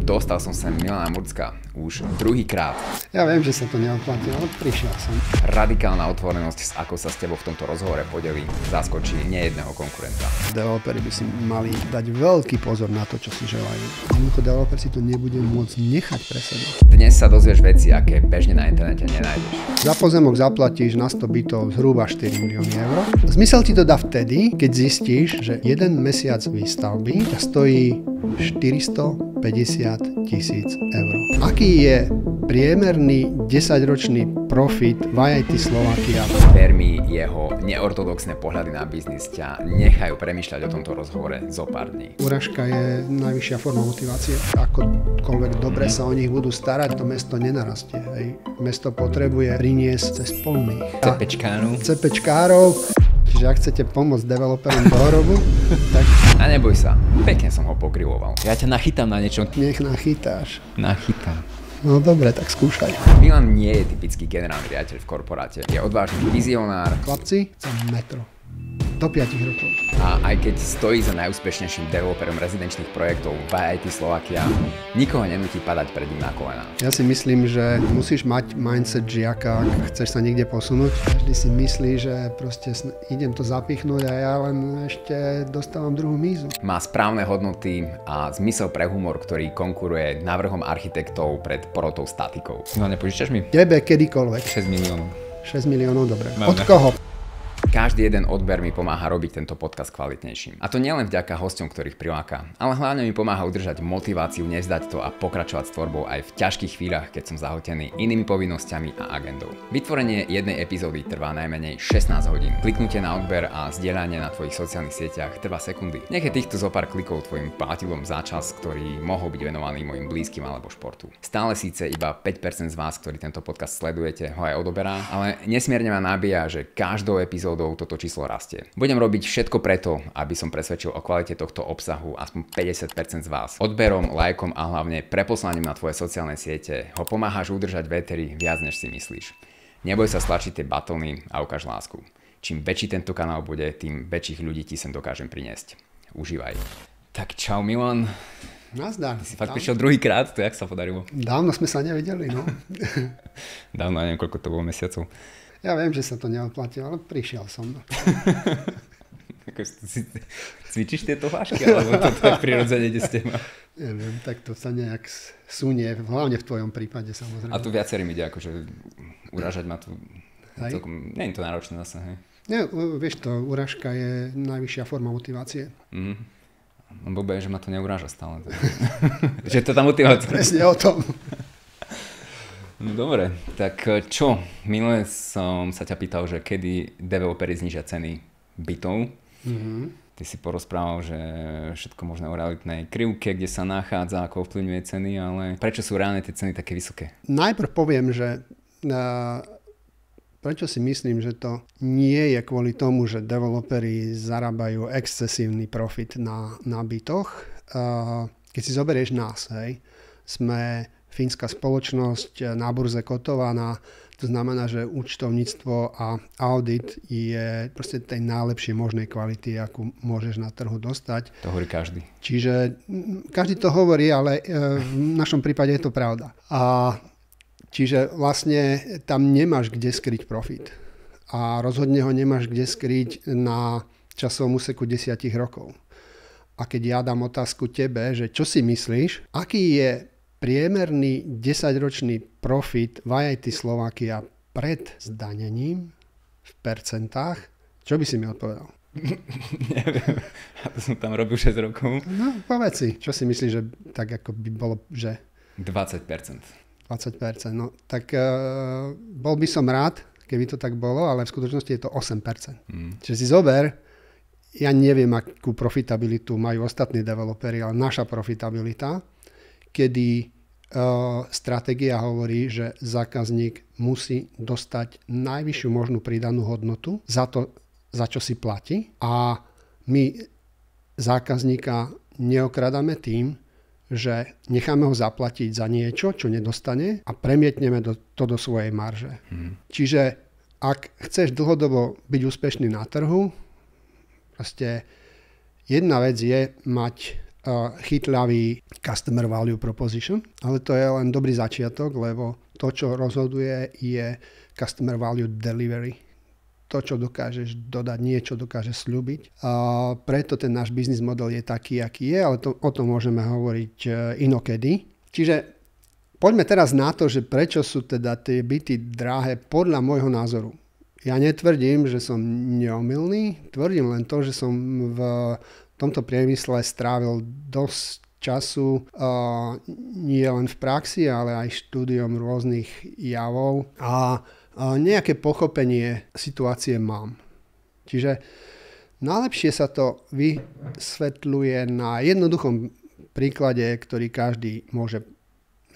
Dostal som sa Milana Murcka už druhýkrát. Ja viem, že sa to neoplatí, ale prišiel som. Radikálna otvorenosť, s akou sa s tebou v tomto rozhovore podelí, zaskočí nejedného konkurenta. Developeri by si mali dať veľký pozor na to, čo si želajú. Jednoducho developer si to nebude môcť nechať pre seba. Dnes sa dozvieš veci, aké bežne na internete nenájdeš. Za pozemok zaplatíš na 100 bytov zhruba 4 milióny eur. Zmysel ti to dá vtedy, keď zistíš, že jeden mesiac výstavby ťa stojí 450 000 eur. Aký je priemerný 10-ročný profit v IIT Slovakia? Vermi jeho neortodoxné pohľady na biznis ťa nechajú premýšľať o tomto rozhovore zo pár dní. Urážka je najvyššia forma motivácie. Akokoľvek dobre sa o nich budú starať, to mesto nenarastie. Hej. Mesto potrebuje priniesť cez polných CPčkárov. Čiže ak chcete pomôcť developerom do hrobu, tak... A neboj sa, pekne som ho pokrivoval. Ja ťa nachytám na niečo. Nech nachytáš. Nachytám. No dobre, tak skúšaj. Milan nie je typický generálny riaditeľ v korporáte. Je odvážny vizionár. Chlapci, chcem metro. Do 5 rokov. A aj keď stojí za najúspešnejším developerom rezidenčných projektov v IIT Slovakia, nikoho nenúti padať pred ním na kolená. Ja si myslím, že musíš mať mindset žiaka, ak chceš sa niekde posunúť. Každý si myslí, že proste idem to zapichnúť a ja len ešte dostávam druhú mízu. Má správne hodnoty a zmysel pre humor, ktorý konkuruje návrhom architektov pred porotou statikou. No nepožičaš mi? Tebe kedykoľvek. 6 miliónov. 6 miliónov, dobre. Od koho? Každý jeden odber mi pomáha robiť tento podcast kvalitnejším. A to nielen vďaka hosťom, ktorých priláka, ale hlavne mi pomáha udržať motiváciu, nevzdať to a pokračovať s tvorbou aj v ťažkých chvíľach, keď som zahltený inými povinnosťami a agendou. Vytvorenie jednej epizódy trvá najmenej 16 hodín. Kliknutie na odber a zdieľanie na tvojich sociálnych sieťach trvá sekundy. Nech je týchto zopár klikov tvojim platilom za čas, ktorý mohol byť venovaný mojim blízkym alebo športu. Stále síce iba 5% z vás, ktorí tento podcast sledujete, ho aj odoberá, ale nesmierne ma nabíja, že každou epizódou toto číslo rastie. Budem robiť všetko preto, aby som presvedčil o kvalite tohto obsahu aspoň 50% z vás. Odberom, lajkom a hlavne preposlaním na tvoje sociálne siete ho pomáhaš udržať vetery viac než si myslíš. Neboj sa stlačiť tie batóny a ukáž lásku. Čím väčší tento kanál bude, tým väčších ľudí ti sem dokážem priniesť. Užívaj. Tak čau Milan. Nazdar. Ty si fakt prišiel druhýkrát, to jak sa podarilo? Dávno sme sa nevedeli, no. Dávno, neviem, koľko to bolo mesiacov. Ja viem, že sa to neoplatí, ale prišiel som. Cvičíš tieto hlášky, alebo to tak prirodzene ide s teba? Neviem, tak to sa nejak sunie, hlavne v tvojom prípade samozrejme. A tu viacerým ide, akože urážať ma tu celkom, nie je to náročné zase, hej? Nie, vieš to, urážka je najvyššia forma motivácie. Blbé je, že ma to neuráža stále. Že to tá motivácia. Presne o tom. No dobre, tak čo? Minule som sa ťa pýtal, že kedy developeri znižia ceny bytov. Ty si porozprával, že všetko možné o realitnej krivke, kde sa nachádza, ako ovplyvňuje ceny, ale prečo sú reálne tie ceny také vysoké? Najprv poviem, že prečo si myslím, že to nie je kvôli tomu, že developeri zarábajú excesívny profit na bytoch. Keď si zoberieš nás, hej, sme fínska spoločnosť na burze kotovaná, to znamená, že účtovníctvo a audit je proste tej najlepšej možnej kvality, akú môžeš na trhu dostať. To hovorí každý. Čiže každý to hovorí, ale v našom prípade je to pravda. Čiže vlastne tam nemáš kde skryť profit. A rozhodne ho nemáš kde skryť na časovom úseku 10 rokov. A keď ja dám otázku tebe, že čo si myslíš, aký je priemerný 10-ročný profit v IIT Slovakia pred zdanením v percentách, čo by si mi odpovedal? Neviem, ja to som tam robil 6 rokov. No, povedz si, čo si myslíš, že tak ako by bolo, že... 20%. 20%, no tak bol by som rád, keby to tak bolo, ale v skutočnosti je to 8%. Čiže si zober, ja neviem, akú profitabilitu majú ostatní developeri, ale naša profitabilita, kedy stratégia hovorí, že zákazník musí dostať najvyššiu možnú pridanú hodnotu za to, za čo si platí. A my zákazníka neokradáme tým, že necháme ho zaplatiť za niečo, čo nedostane a premietneme to do svojej marže. Čiže ak chceš dlhodobo byť úspešný na trhu, proste jedna vec je mať chytľavý customer value proposition, ale to je len dobrý začiatok, lebo to, čo rozhoduje, je customer value delivery. To, čo dokážeš dodať, niečo dokážeš sľubiť. A preto ten náš biznis model je taký, aký je, ale o tom môžeme hovoriť inokedy. Čiže poďme teraz na to, že prečo sú teda tie byty drahé podľa môjho názoru. Ja netvrdím, že som neomylný, tvrdím len to, že som v tomto priemysle strávil dosť času nie len v praxi, ale aj štúdiom rôznych javov a nejaké pochopenie situácie mám. Čiže najlepšie sa to vysvetľuje na jednoduchom príklade, ktorý každý môže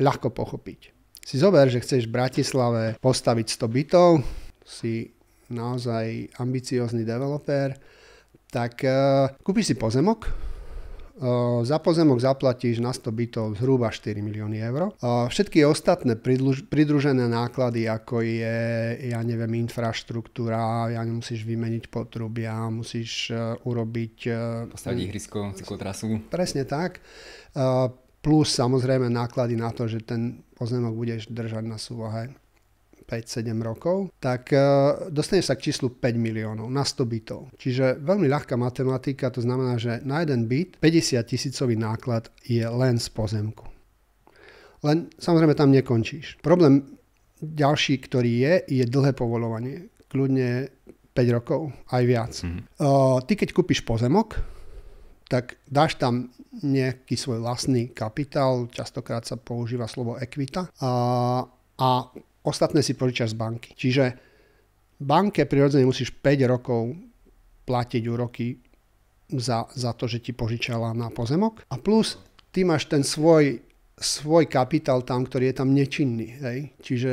ľahko pochopiť. Si zober, že chceš v Bratislave postaviť 100 bytov, si naozaj ambiciózny developer, tak kúpiš si pozemok, za pozemok zaplatíš na 100 bytov zhruba 4 milióny eur. Všetky ostatné pridružené náklady, ako je, infraštruktúra, musíš vymeniť potrubia, musíš urobiť... Postaviť ihrisko, cyklotrasu. Presne tak. Plus samozrejme náklady na to, že ten pozemok budeš držať na súvahe 5-7 rokov, tak dostaneš sa k číslu 5 miliónov na 100 bytov. Čiže veľmi ľahká matematika, to znamená, že na jeden byt 50 000 náklad je len z pozemku. Len samozrejme tam nekončíš. Problém ďalší, ktorý je dlhé povoľovanie. Kľudne 5 rokov, aj viac. Ty keď kúpiš pozemok, tak dáš tam nejaký svoj vlastný kapitál, častokrát sa používa slovo equita a ostatné si požičaš z banky. Čiže banke prirodzene musíš 5 rokov platiť úroky za to, že ti požičala na pozemok. A plus ty máš ten svoj kapitál tam, ktorý je tam nečinný. Hej? Čiže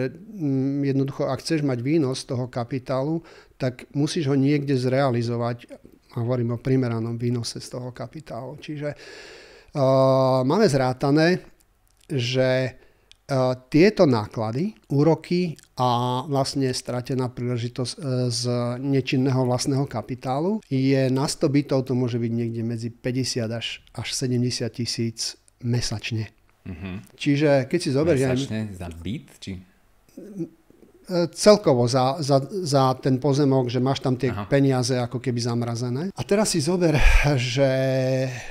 jednoducho, ak chceš mať výnos z toho kapitálu, tak musíš ho niekde zrealizovať. A hovorím o primeranom výnose z toho kapitálu. Čiže máme zrátané, že tieto náklady, úroky a vlastne stratená príležitosť z nečinného vlastného kapitálu je na 100 bytov, to môže byť niekde medzi 50 až 70 tisíc mesačne. Čiže keď si zoberieš... Mesačne za byt? Či... Celkovo za ten pozemok, že máš tam tie peniaze ako keby zamrazené. A teraz si zober, že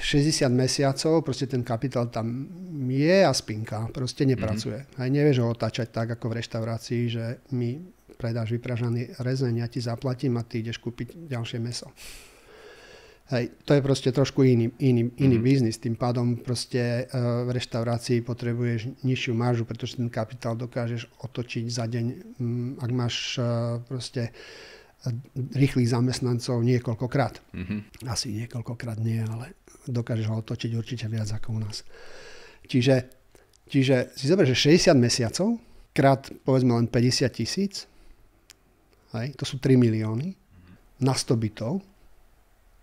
60 mesiacov, proste ten kapitál tam je a spinka, proste nepracuje. Aj nevieš ho otáčať tak, ako v reštaurácii, že mi predáš vypražaný rezeň, ja ti zaplatím a ty ideš kúpiť ďalšie mäso. Hej, to je proste trošku iný biznis. Tým pádom proste v reštaurácii potrebuješ nižšiu maržu, pretože ten kapitál dokážeš otočiť za deň. Ak máš proste rýchlych zamestnancov niekoľkokrát. Asi niekoľkokrát nie, ale dokážeš ho otočiť určite viac ako u nás. Čiže si zober, že 60 mesiacov krát povedzme len 50 000, hej, to sú 3 milióny na 100 bytov.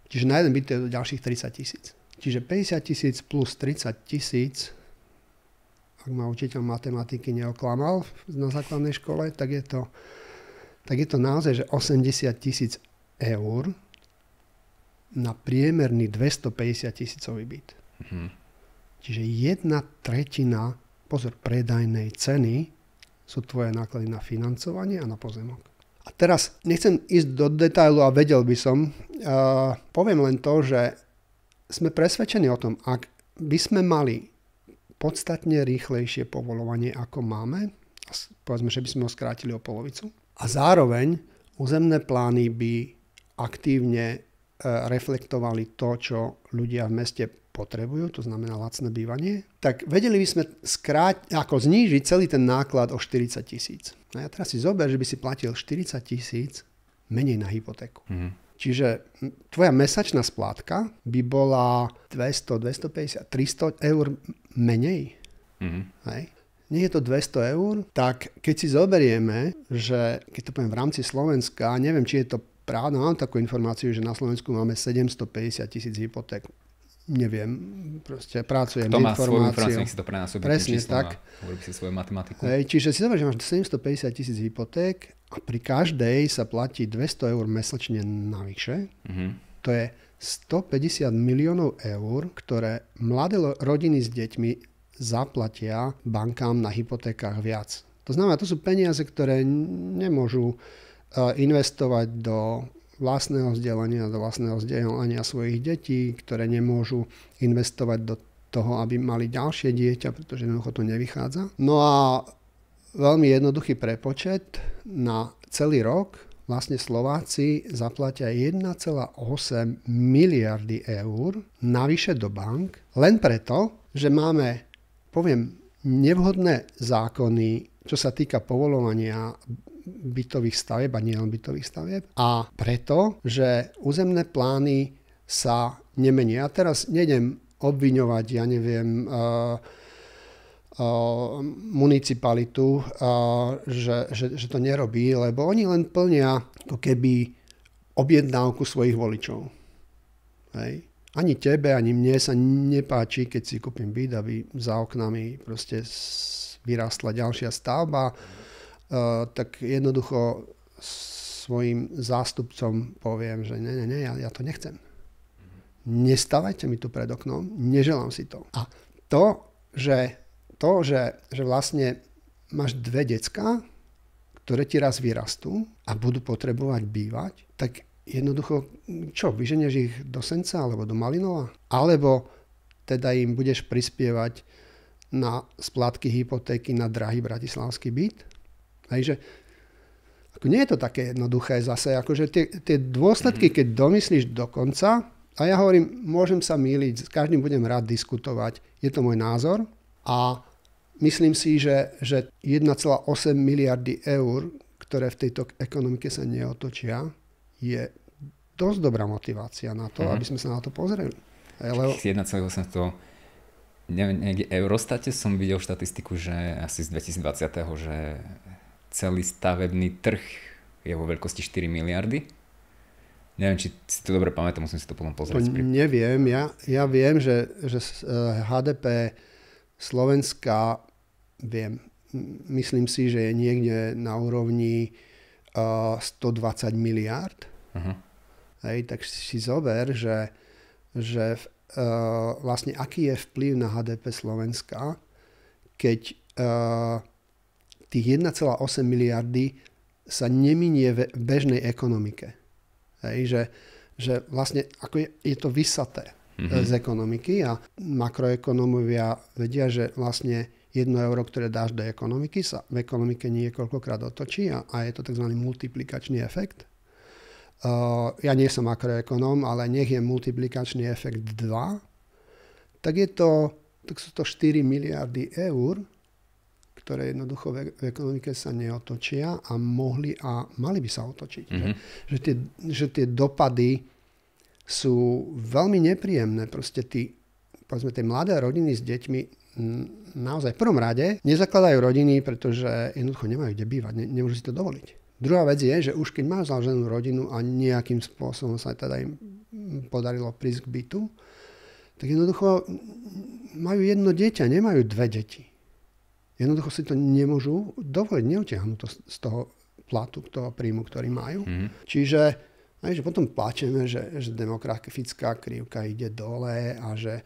Čiže na jeden byt je ďalších 30 000. Čiže 50 000 plus 30 000, ak ma učiteľ matematiky neoklamal na základnej škole, tak je to naozaj, že 80 000 eur na priemerný 250 000 byt. Čiže 1/3, pozor, predajnej ceny sú tvoje náklady na financovanie a na pozemok. A teraz nechcem ísť do detailu a vedel by som, poviem len to, že sme presvedčení o tom, ak by sme mali podstatne rýchlejšie povoľovanie, ako máme, povedzme, že by sme ho skrátili o polovicu, a zároveň územné plány by aktívne reflektovali to, čo ľudia v meste potrebujú, to znamená lacné bývanie, tak vedeli by sme znížiť celý ten náklad o 40 000. No ja teraz si zober, že by si platil 40 000 menej na hypotéku. Čiže tvoja mesačná splátka by bola 200, 250, 300 eur menej. Hej. Nie je to 200 eur, tak keď si zoberieme, že keď to poviem v rámci Slovenska, neviem, či je to pravda, mám takú informáciu, že na Slovensku máme 750 000 hypoték. Neviem, proste pracujem informáciou. To má svoju informáciu, nech si to prenásobí tým číslom a hovorí si svoju matematiku. Čiže si zober, že máš 750 000 hypoték a pri každej sa platí 200 eur mesačne navyše. To je 150 miliónov eur, ktoré mladé rodiny s deťmi zaplatia bankám na hypotékach viac. To znamená, to sú peniaze, ktoré nemôžu investovať do vlastného vzdelania, do vlastného vzdelania svojich detí, ktoré nemôžu investovať do toho, aby mali ďalšie dieťa, pretože jednoducho to nevychádza. No a veľmi jednoduchý prepočet na celý rok vlastne Slováci zaplatia 1,8 miliardy eur navyše do bank, len preto, že máme, poviem, nevhodné zákony, čo sa týka povoľovania bytových stavieb a nielen bytových stavieb. A preto, že územné plány sa nemenia. Ja teraz nejdem obviňovať, ja neviem, municipalitu, že to nerobí, lebo oni len plnia ako keby objednávku svojich voličov. Hej. Ani tebe, ani mne sa nepáči, keď si kúpim byt, aby za oknami proste vyrástla ďalšia stavba, tak jednoducho svojim zástupcom poviem, že nie, ja to nechcem. Nestavajte mi tu pred oknom, neželám si to. A to, že vlastne máš dve decká, ktoré ti raz vyrastú a budú potrebovať bývať, tak jednoducho, čo, vyženieš ich do Senca alebo do Malinova? Alebo teda im budeš prispievať na splátky hypotéky na drahý bratislavský byt? Takže ako nie je to také jednoduché zase, akože tie dôsledky, keď domyslíš do konca, a ja hovorím, môžem sa mýliť, s každým budem rád diskutovať, je to môj názor a myslím si, že 1,8 miliardy eur, ktoré v tejto ekonomike sa neotočia, je dosť dobrá motivácia na to, aby sme sa na to pozreli. 1,8 to... Niekde Eurostate som videl štatistiku, že asi z 2020, že celý stavebný trh je vo veľkosti 4 miliardy. Neviem, či si to dobre pamätám, musím si to potom pozrieť. Neviem, ja viem, že HDP Slovenska, myslím si, že je niekde na úrovni 120 miliárd. Hej, tak si zober, že vlastne aký je vplyv na HDP Slovenska, keď tých 1,8 miliardy sa neminie v bežnej ekonomike. Hej, že vlastne ako je to vysaté z ekonomiky a makroekonómovia vedia, že vlastne 1 euro, ktoré dáš do ekonomiky, sa v ekonomike niekoľkokrát otočí a je to tzv. Multiplikačný efekt. Ja nie som makroekonóm, ale nech je multiplikačný efekt 2, tak sú to 4 miliardy eur, ktoré jednoducho v ekonomike sa neotočia a mohli a mali by sa otočiť. Že tie dopady sú veľmi nepríjemné. Proste povedzme, tie mladé rodiny s deťmi naozaj v prvom rade nezakladajú rodiny, pretože jednoducho nemajú kde bývať, nemôžu si to dovoliť. Druhá vec je, že už keď majú založenú rodinu a nejakým spôsobom sa teda im podarilo prísť k bytu, tak jednoducho majú jedno dieťa, nemajú dve deti. Jednoducho si to nemôžu dovoliť, neutiahnu to z toho platu, toho príjmu, ktorý majú. Čiže potom pláčeme, že demografická krivka ide dole a že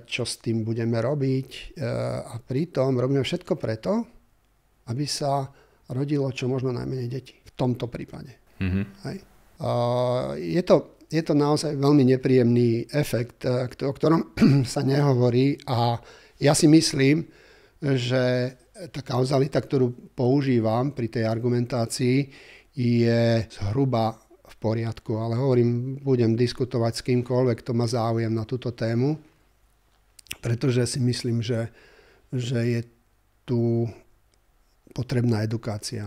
čo s tým budeme robiť. A pritom robíme všetko preto, aby sa rodilo čo možno najmenej detí. V tomto prípade. Hej. Je to naozaj veľmi nepríjemný efekt, o ktorom sa nehovorí a ja si myslím, že tá kauzalita, ktorú používam pri tej argumentácii, je zhruba v poriadku. Ale hovorím, budem diskutovať s kýmkoľvek, kto má záujem na túto tému, pretože si myslím, že je tu potrebná edukácia.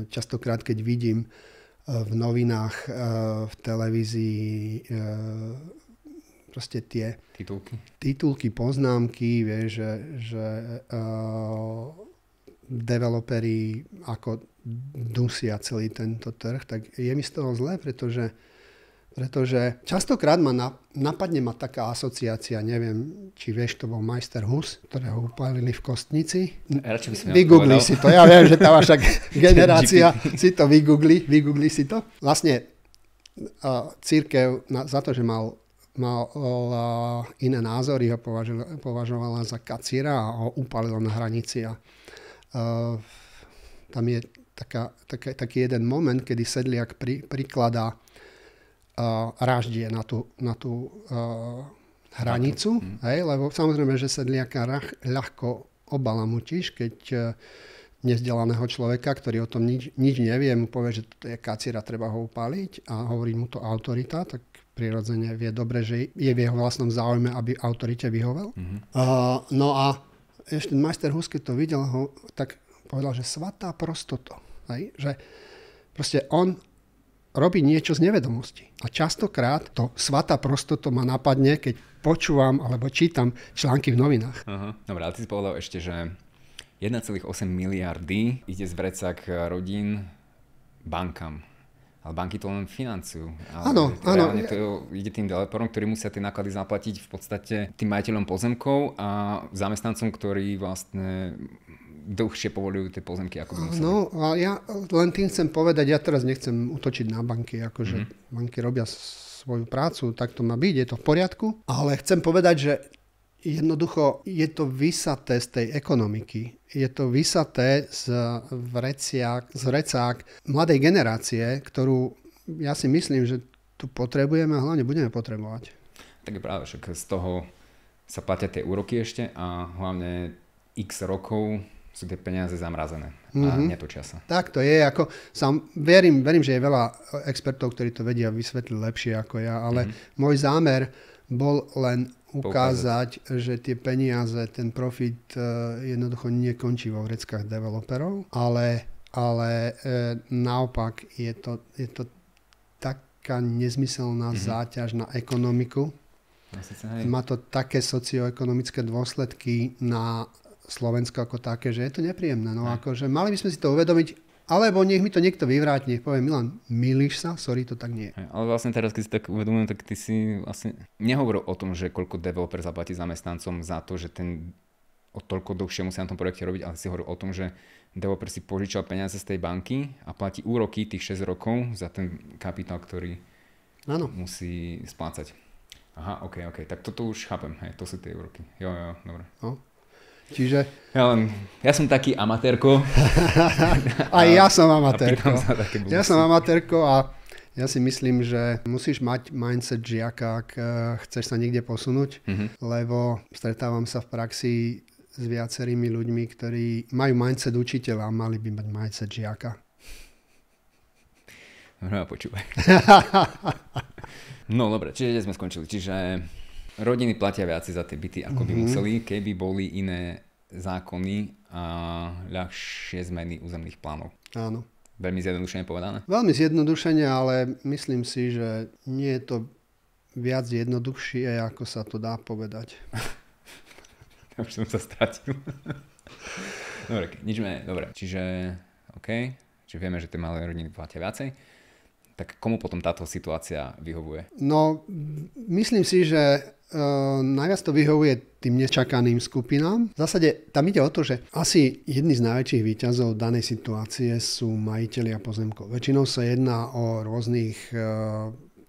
Častokrát, keď vidím v novinách, v televízii proste tie titulky, poznámky, vieš, že developeri ako dusia celý tento trh, tak je mi z toho zlé, pretože častokrát napadne ma taká asociácia, neviem, či vieš, to bol majster Hus, ktorého upálili v Kostnici. Vygoogli si to, ja viem, že tá vaša generácia si to vygoogli si to. Vlastne cirkev za to, že mal iné názory, ho považovala za kacíra a ho upálila na hranici. A tam je taký jeden moment, kedy Sedliak prikladá raždie na tú hranicu, lebo samozrejme, že Sedliaka ľahko obalamutíš, keď nevzdelaného človeka, ktorý o tom nič nevie, mu povie, že to je kacíra, treba ho upáliť a hovorí mu to autorita, tak prirodzene vie dobre, že je v jeho vlastnom záujme, aby autorite vyhovel. No a ešte majster Hus, keď to videl, tak povedal, že svatá prostoto. Že proste on robí niečo z nevedomosti. A častokrát to svatá prostoto ma napadne, keď počúvam alebo čítam články v novinách. Dobre, ale ty si povedal ešte, že 1,8 miliardy ide z vrecák rodín bankám. Ale banky to len financujú. Áno. Reálne to ide tým developerom, ktorí musia tie náklady zaplatiť v podstate tým majiteľom pozemkov a zamestnancom, ktorí vlastne dlhšie povolujú tie pozemky, ako by museli. No, a ja len tým chcem povedať, ja teraz nechcem útočiť na banky, akože banky robia svoju prácu, tak to má byť, je to v poriadku, ale chcem povedať, že jednoducho je to vysaté z tej ekonomiky. Je to vysaté z vrecák mladej generácie, ktorú ja si myslím, že tu potrebujeme a hlavne budeme potrebovať. Tak je práve, však z toho sa platia tie úroky ešte a hlavne x rokov sú tie peniaze zamrazené a netočia sa. Tak to je, ako verím, že je veľa expertov, ktorí to vedia vysvetliť lepšie ako ja, ale môj zámer bol len ukázať, že tie peniaze, ten profit jednoducho nekončí vo vreckách developerov, ale naopak je to taká nezmyselná záťaž na ekonomiku. Má to také socioekonomické dôsledky na Slovensko ako také, že je to nepríjemné. No akože mali by sme si to uvedomiť, alebo nech mi to niekto vyvráti, nech povie Milan, mýliš sa? Sorry, to tak nie. Ale vlastne teraz, keď si tak uvedomujem, tak ty si vlastne nehovoril o tom, že koľko developer zaplatí zamestnancom za to, že ten o toľko dlhšie musí na tom projekte robiť, ale si hovoril o tom, že developer si požičal peniaze z tej banky a platí úroky tých 6 rokov za ten kapitál, ktorý musí splácať. Aha, ok, tak toto už chápem, hej, to sú tie úroky. Jo, dobre. No. Čiže... Ja som taký amatérko. Aj ja som amatérko. Ja som amatérko a ja si myslím, že musíš mať mindset žiaka, ak chceš sa niekde posunúť, lebo stretávam sa v praxi s viacerými ľuďmi, ktorí majú mindset učiteľa a mali by mať mindset žiaka. No, počúvaj. No, dobre, čiže sme skončili. Čiže rodiny platia viac za tie byty, ako by museli, keby boli iné zákony a ľahšie zmeny územných plánov. Áno. Veľmi zjednodušene povedané? Veľmi zjednodušene, ale myslím si, že nie je to viac jednoduchšie, ako sa to dá povedať. Už som sa stratil. Dobre, dobre. Čiže, OK, čiže vieme, že tie malé rodiny platia viacej. Tak komu potom táto situácia vyhovuje? No, myslím si, že najviac to vyhovuje tým nečakaným skupinám. V zásade tam ide o to, že asi jedni z najväčších výťazov danej situácie sú majitelia pozemkov. Väčšinou sa jedná o rôznych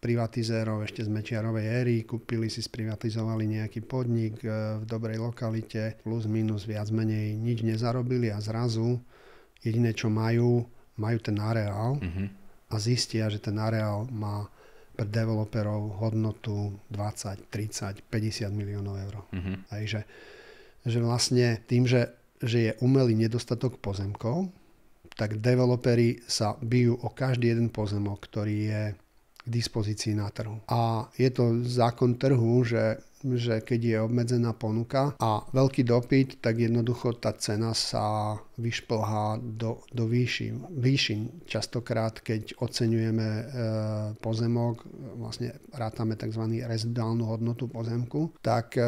privatizérov ešte z Mečiarovej éry, kúpili si, sprivatizovali nejaký podnik v dobrej lokalite, plus minus viac menej nič nezarobili a zrazu jediné, čo majú ten areál a zistia, že ten areál má pre developerov hodnotu 20, 30, 50 miliónov eur. Takže že vlastne tým, že je umelý nedostatok pozemkov, tak developeri sa bijú o každý jeden pozemok, ktorý je k dispozícii na trhu. A je to zákon trhu, že keď je obmedzená ponuka a veľký dopyt, tak jednoducho tá cena sa vyšplhá do výšin. Častokrát, keď oceňujeme pozemok, vlastne rátame tzv. Reziduálnu hodnotu pozemku, tak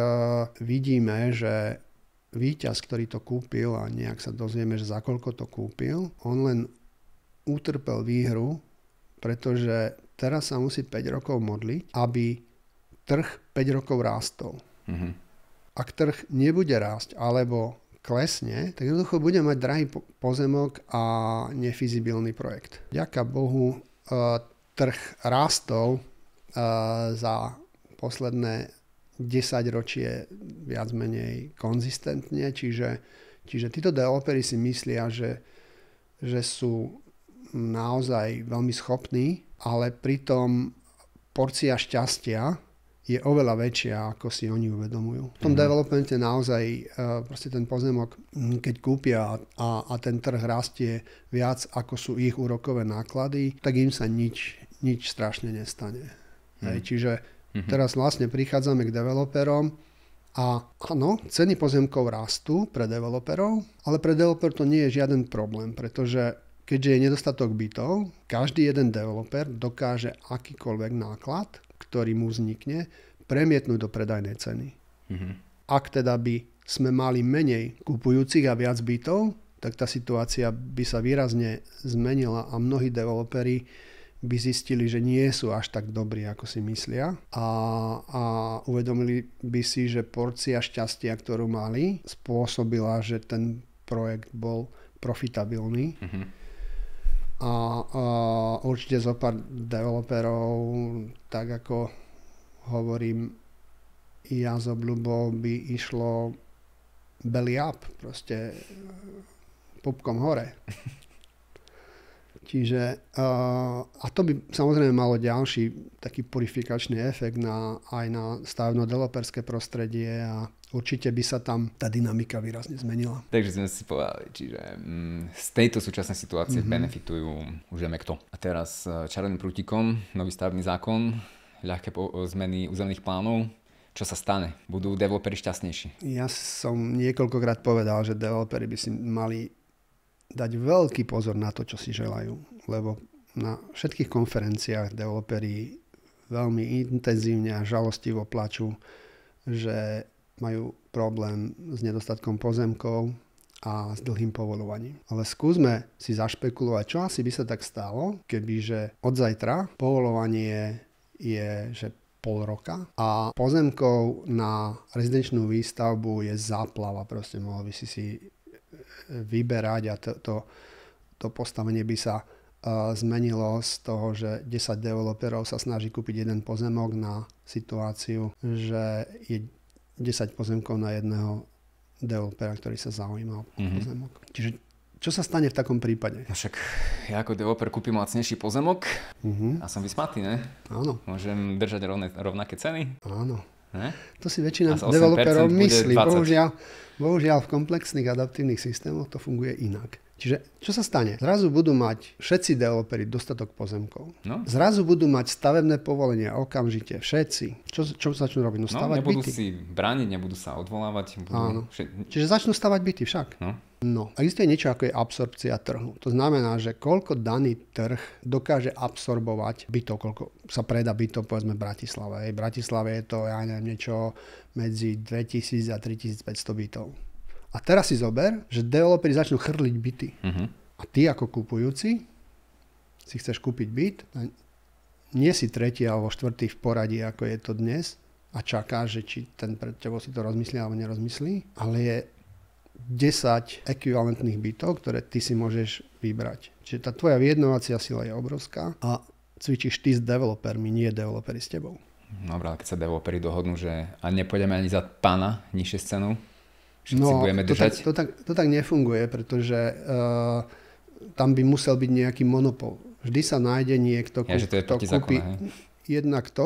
vidíme, že víťaz, ktorý to kúpil a nejak sa dozvieme, že za koľko to kúpil, on len utrpel výhru, pretože teraz sa musí 5 rokov modliť, aby trh 5 rokov rástol. Ak trh nebude rásť alebo klesne, tak jednoducho bude mať drahý pozemok a nefizibilný projekt. Vďaka Bohu trh rástol za posledné 10 ročie viac menej konzistentne, čiže títo developeri si myslia, že sú naozaj veľmi schopní, ale pritom porcia šťastia je oveľa väčšia, ako si oni uvedomujú. V tom developmente naozaj proste ten pozemok, keď kúpia a ten trh rastie viac, ako sú ich úrokové náklady, tak im sa nič strašne nestane. Čiže teraz vlastne prichádzame k developerom a áno, ceny pozemkov rastú pre developerov, ale pre developer to nie je žiaden problém, pretože keďže je nedostatok bytov, každý jeden developer dokáže akýkoľvek náklad, ktorý mu vznikne, premietnúť do predajnej ceny. Ak teda by sme mali menej kupujúcich a viac bytov, tak tá situácia by sa výrazne zmenila a mnohí developeri by zistili, že nie sú až tak dobrí, ako si myslia a uvedomili by si, že porcia šťastia, ktorú mali, spôsobila, že ten projekt bol profitabilný. A určite zo pár developerov, tak ako hovorím ja s obľubou, by išlo belly up, proste pupkom hore. Čiže a to by samozrejme malo ďalší taký purifikačný efekt aj na stavebno-developerské prostredie a určite by sa tam tá dynamika výrazne zmenila. Takže sme si povedali, čiže z tejto súčasnej situácie benefitujú už vieme kto. A teraz čarovným prútikom, nový stavebný zákon, ľahké zmeny územných plánov. Čo sa stane? Budú developeri šťastnejší? Ja som niekoľkokrát povedal, že developeri by si mali dať veľký pozor na to, čo si želajú. Lebo na všetkých konferenciách developeri veľmi intenzívne a žalostivo plačú, že majú problém s nedostatkom pozemkov a s dlhým povoľovaním. Ale skúsme si zašpekulovať, čo asi by sa tak stalo, kebyže od zajtra povoľovanie je že pol roka a pozemkov na rezidenčnú výstavbu je záplava. Proste mohol by si vyberať a to postavenie by sa zmenilo z toho, že 10 developerov sa snaží kúpiť jeden pozemok na situáciu, že je 10 pozemkov na jedného developera, ktorý sa zaujíma o pozemok. Čiže čo sa stane v takom prípade? No však ja ako developer kúpim lacnejší pozemok a som vysmatý, ne? Áno. Môžem držať rovnaké ceny? Áno. Ne? To si väčšina developerov myslí. Bohužiaľ v komplexných adaptívnych systémoch to funguje inak. Čiže čo sa stane? Zrazu budú mať všetci developeri dostatok pozemkov. No? Zrazu budú mať stavebné povolenia okamžite. Všetci. Čo začnú robiť? No stavať nebudú byty. Si brániť, nebudú sa odvolávať. Áno. Čiže začnú stavať byty však. No. Existuje niečo ako je absorpcia trhu. To znamená, že koľko daný trh dokáže absorbovať bytov, koľko sa predá bytov, povedzme v Bratislave. V Bratislave je to, ja neviem, niečo medzi 2000 a 3500 bytov. A teraz si zober, že developeri začnú chrliť byty. A ty ako kupujúci si chceš kúpiť byt, nie si tretí alebo štvrtý v poradí, ako je to dnes a čakáš, že či ten pred tebou si to rozmyslí alebo nerozmyslí, ale je 10 ekvivalentných bytov, ktoré ty si môžeš vybrať. Čiže tá tvoja vyjednávacia sila je obrovská a cvičíš ty s developermi, nie developeri s tebou. Dobre, ale keď sa developeri dohodnú, že a nepôjdeme ani za pána nižšie s cenou, všetci budeme držať? To tak nefunguje, pretože tam by musel byť nejaký monopol. Vždy sa nájde niekto, kto kúpi jednak to,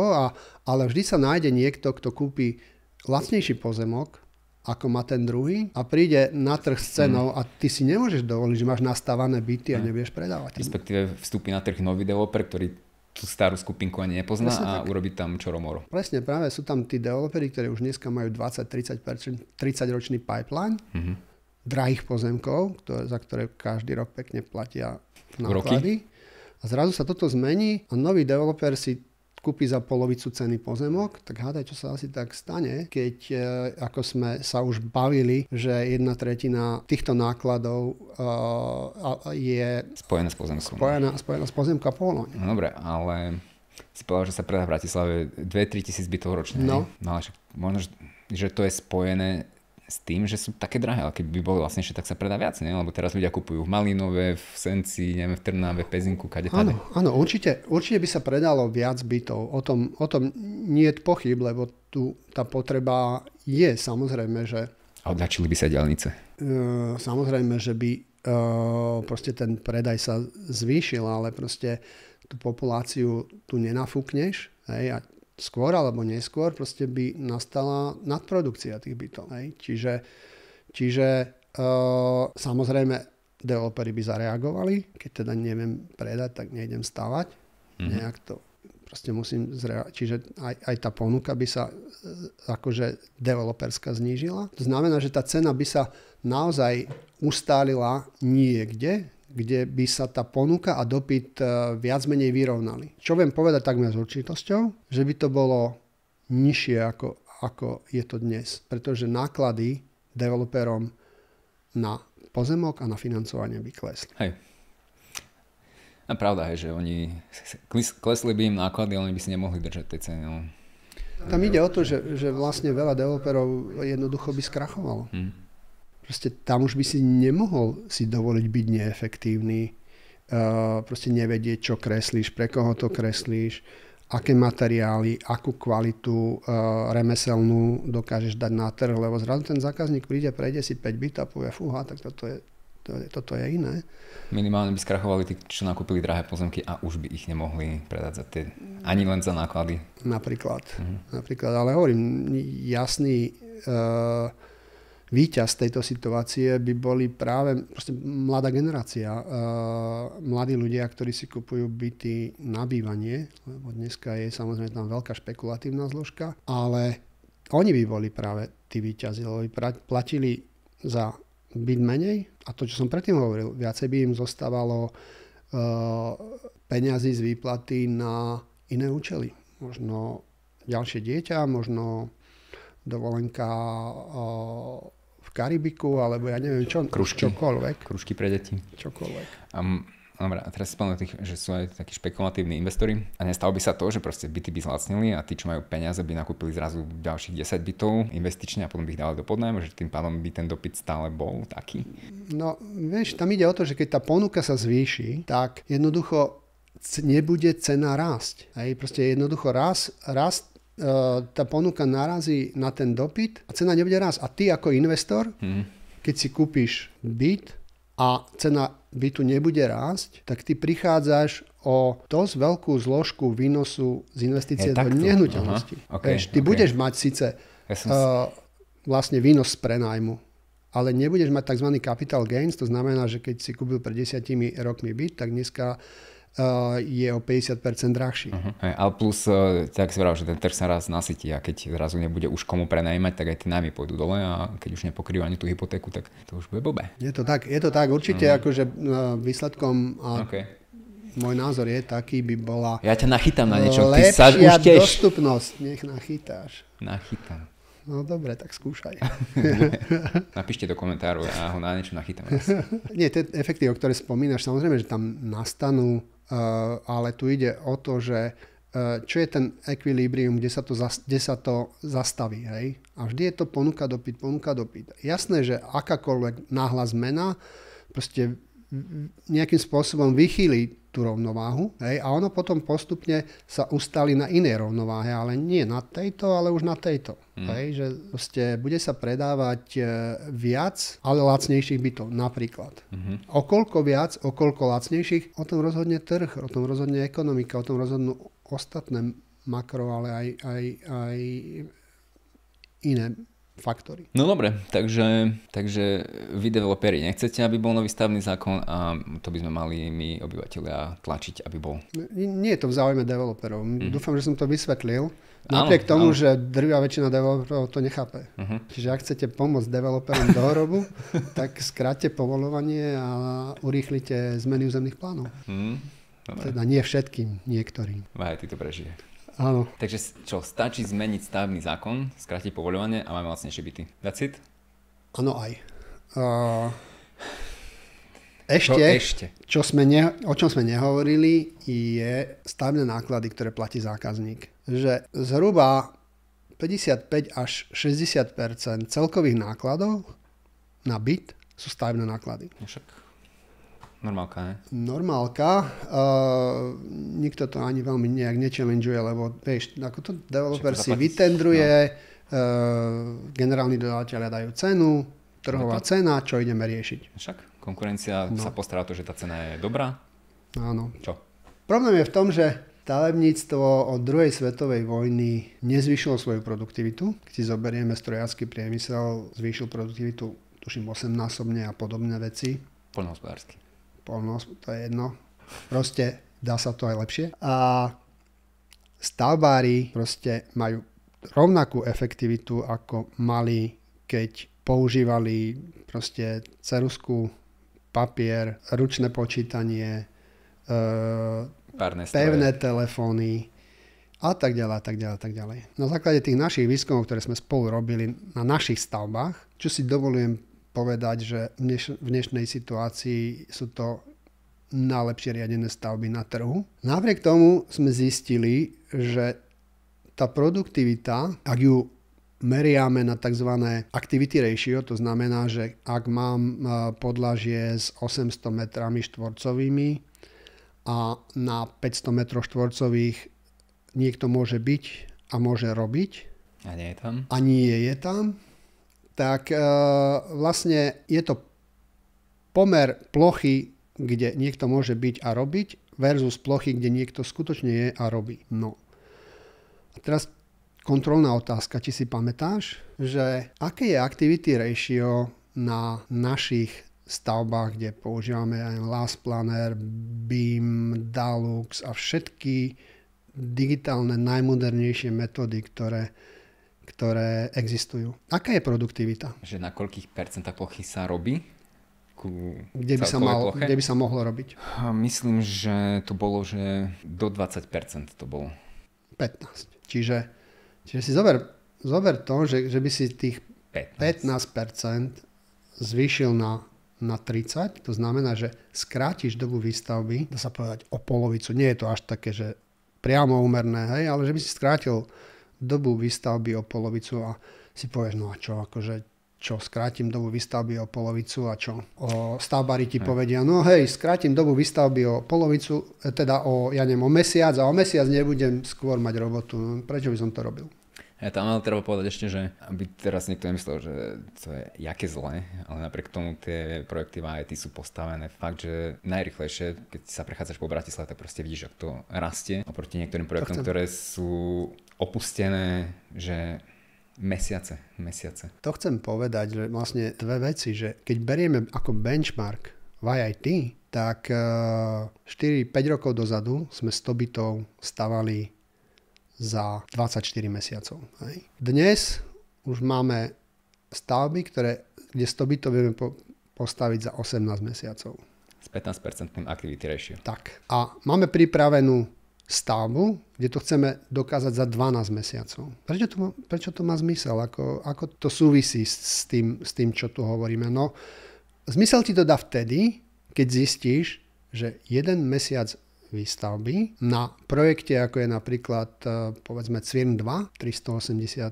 ale vždy sa nájde niekto, kto kúpi lacnejší pozemok, ako má ten druhý a príde na trh s cenou a ty si nemôžeš dovoliť, že máš nastávané byty a nevieš predávať. Respektíve vstúpi na trh nový developer, ktorý tú starú skupinku ani nepozná a urobí tam čoromoro. Presne, práve sú tam tí developeri, ktorí už dneska majú 20-30 ročný pipeline drahých pozemkov, za ktoré každý rok pekne platia náklady. A zrazu sa toto zmení a nový developer si kúpi za polovicu ceny pozemok, tak hádaj, čo sa asi tak stane, keď ako sme sa už bavili, že 1/3 týchto nákladov je spojená s pozemkom. Spojená s pozemkom a povoľovaním. No dobre, ale si povedal, že sa predá v Bratislave 2-3 tisíc bytov ročne. No ale možno, že to je spojené s tým, že sú také drahé, ale keby boli lacnejšie, tak sa predá viac, nie? Lebo teraz ľudia kupujú v Malinove, v Senci, neviem, v Trnave, v Pezinku, kade tade. Áno, určite by sa predalo viac bytov. O tom nie je pochyb, lebo tu tá potreba je, samozrejme, že... A odľahčili by sa diaľnice. Samozrejme, že by proste ten predaj sa zvýšil, ale proste tú populáciu tu nenafúkneš, hej, a skôr alebo neskôr proste by nastala nadprodukcia tých bytov. Hej. Čiže samozrejme developeri by zareagovali, keď teda neviem predať, tak nejdem stavať. Nejak to proste musím čiže aj tá ponuka by sa akože developerská znížila. To znamená, že tá cena by sa naozaj ustálila niekde, kde by sa tá ponuka a dopyt viac menej vyrovnali. Čo viem povedať takmer s určitosťou, že by to bolo nižšie ako je to dnes. Pretože náklady developerom na pozemok a na financovanie by klesli. Hej. A pravda je, že oni klesli by im náklady, ale oni by si nemohli držať tej ceny. No. Tam ide o to, že vlastne veľa developerov jednoducho by skrachovalo. Proste tam už by si nemohol si dovoliť byť neefektívny, proste nevedieť, čo kreslíš, pre koho to kreslíš, aké materiály, akú kvalitu remeselnú dokážeš dať na trh, lebo zrazu ten zákazník príde, prejde si 5 byt a povie, fúha, tak toto je iné. Minimálne by skrachovali tí, čo nakúpili drahé pozemky a už by ich nemohli predať za tie, ani len za náklady. Napríklad, ale hovorím, jasný víťaz tejto situácie by boli práve mladá generácia. Mladí ľudia, ktorí si kupujú byty na bývanie, lebo dneska je samozrejme tam veľká špekulatívna zložka, ale oni by boli práve tí víťazi, lebo by platili za byt menej a to, čo som predtým hovoril, viacej by im zostávalo peňazí z výplaty na iné účely. Možno ďalšie dieťa, možno dovolenka v Karibiku, alebo ja neviem čo, čokoľvek. Kružky pre deti. Čokoľvek. Dobre, a teraz spomínam tých, že sú aj takí špekulatívni investori a nestalo by sa to, že proste byty by zlacnili a tí, čo majú peniaze, by nakúpili zrazu ďalších 10 bytov investične a potom by ich dali do podnájmu, že tým pádom by ten dopyt stále bol taký? No, vieš, tam ide o to, že keď tá ponuka sa zvýši, tak jednoducho nebude cena rásť. Hej, proste jednoducho tá ponuka narazí na ten dopyt a cena nebude rásť. A ty ako investor, keď si kúpiš byt a cena bytu nebude rásť, tak ty prichádzaš o dosť veľkú zložku výnosu z investície do nehnuteľnosti. Ty budeš mať síce vlastne výnos z prenájmu, ale nebudeš mať tzv. Capital gains, to znamená, že keď si kúpil pred 10 rokmi byt, tak dneska je o 50% drahší. Ale plus, tak si vravel, že ten trh sa raz nasytí a keď zrazu nebude už komu prenajímať, tak aj tie nájmy pôjdu dole a keď už nepokrýva ani tú hypotéku, tak to už bude blbé. Je to tak. Určite akože výsledkom môj názor je taký, by bola ja ťa nachytám na niečo. Lepšia dostupnosť. Nech nachytáš. Nachytám. No dobre, tak skúšaj. Napíšte do komentáru, ja ho na niečo nachytám. Nie, tie efekty, o ktoré spomínaš, samozrejme, že tam nastanú, ale tu ide o to, že čo je ten ekvilíbrium, kde sa to zastaví. Hej? A vždy je to ponuka, dopyt. Jasné, že akákoľvek náhla zmena proste nejakým spôsobom vychýli tú rovnováhu, hej, a ono potom postupne sa ustali na inej rovnováhe, ale nie na tejto, ale už na tejto. Hej, že proste bude sa predávať viac, ale lacnejších bytov, napríklad. O koľko viac, o koľko lacnejších, o tom rozhodne trh, o tom rozhodne ekonomika, o tom rozhodnú ostatné makro, ale aj iné faktory. No dobre, takže vy developeri nechcete, aby bol nový stavebný zákon a to by sme mali my obyvateľia tlačiť, aby bol. Nie je to v záujme developerov. Dúfam, že som to vysvetlil. Napriek tomu, že drvivá väčšina developerov to nechápe. Čiže ak chcete pomôcť developerom do hrobu, tak skráťte povoľovanie a urýchlite zmeny územných plánov. Teda nie všetkým, niektorým. Aj ty to prežije. Áno. Takže čo, stačí zmeniť stavebný zákon, skrátiť povoľovanie a máme vlastnejšie byty. That's it? Áno aj. Ešte? O čom sme nehovorili, je stavebné náklady, ktoré platí zákazník. Že zhruba 55 až 60% celkových nákladov na byt sú stavebné náklady. Však normálka, ne? Normálka. Nikto to ani veľmi nejak nechallengeuje, lebo vieš, ako to developer si vytendruje, generálni dodávateľia dajú cenu, trhová cena, čo ideme riešiť. Však konkurencia sa postará o to, že tá cena je dobrá. Áno. Čo? Problém je v tom, že stavebníctvo od druhej svetovej vojny nezvýšilo svoju produktivitu. Keď si zoberieme strojársky priemysel, zvýšil produktivitu tuším 8-násobne a podobné veci. Poľnohospodársky. To je jedno. Proste dá sa to aj lepšie. A stavbári proste majú rovnakú efektivitu, ako mali, keď používali proste ceruzku, papier, ručné počítanie, pevné telefóny a tak ďalej, a tak ďalej, a tak ďalej. Na základe tých našich výskumov, ktoré sme spolu robili na našich stavbách, čo si dovolujem povedať, že v dnešnej situácii sú to najlepšie riadené stavby na trhu. Napriek tomu sme zistili, že tá produktivita, ak ju meriame na tzv. Activity ratio, to znamená, že ak mám podlažie s 800 metrami štvorcovými a na 500 metrov štvorcových niekto môže byť a môže robiť a nie je tam, tak vlastne je to pomer plochy, kde niekto môže byť a robiť versus plochy, kde niekto skutočne je a robí. No. A teraz kontrolná otázka, či si pamätáš, že aké je activity ratio na našich stavbách, kde používame aj Last Planner, BIM, Dalux a všetky digitálne najmodernejšie metódy, ktoré existujú. Aká je produktivita? Že na koľkých percentách plochy sa robí? Kde by sa mohlo robiť? Myslím, že to bolo, že do 20% to bolo. 15. Čiže si zober to, že by si tých 15% zvýšil na 30, to znamená, že skrátiš dobu výstavby, dá sa povedať o polovicu. Nie je to až také, že priamo úmerné, hej, ale že by si skrátil dobu výstavby o polovicu a si povieš, no a čo, skrátim dobu výstavby o polovicu a čo? Stavbári ti povedia, no hej, skrátim dobu výstavby o polovicu, teda o mesiac a o mesiac nebudem skôr mať robotu. No, prečo by som to robil? Ja tam ale treba povedať ešte, že aby teraz niekto nemyslel, že to je jaké zlé, ale napriek tomu tie projekty v IT sú postavené fakt, že najrýchlejšie, keď sa prechádzaš po Bratislave, tak proste vidíš, ako to rastie oproti niektorým projektom, ktoré sú opustené, že mesiace. To chcem povedať, že vlastne dve veci, že keď berieme ako benchmark v IIT, tak 4-5 rokov dozadu sme 100 bytov stavali za 24 mesiacov. Hej. Dnes už máme stavby, kde 100 bytov vieme postaviť za 18 mesiacov. S 15% activity ratio. Tak. A máme pripravenú stavbu, kde to chceme dokázať za 12 mesiacov. Prečo to má zmysel? Ako to súvisí s tým, čo tu hovoríme? No, zmysel ti to dá vtedy, keď zistíš, že jeden mesiac výstavby na projekte, ako je napríklad povedzme Cvirn 2, 384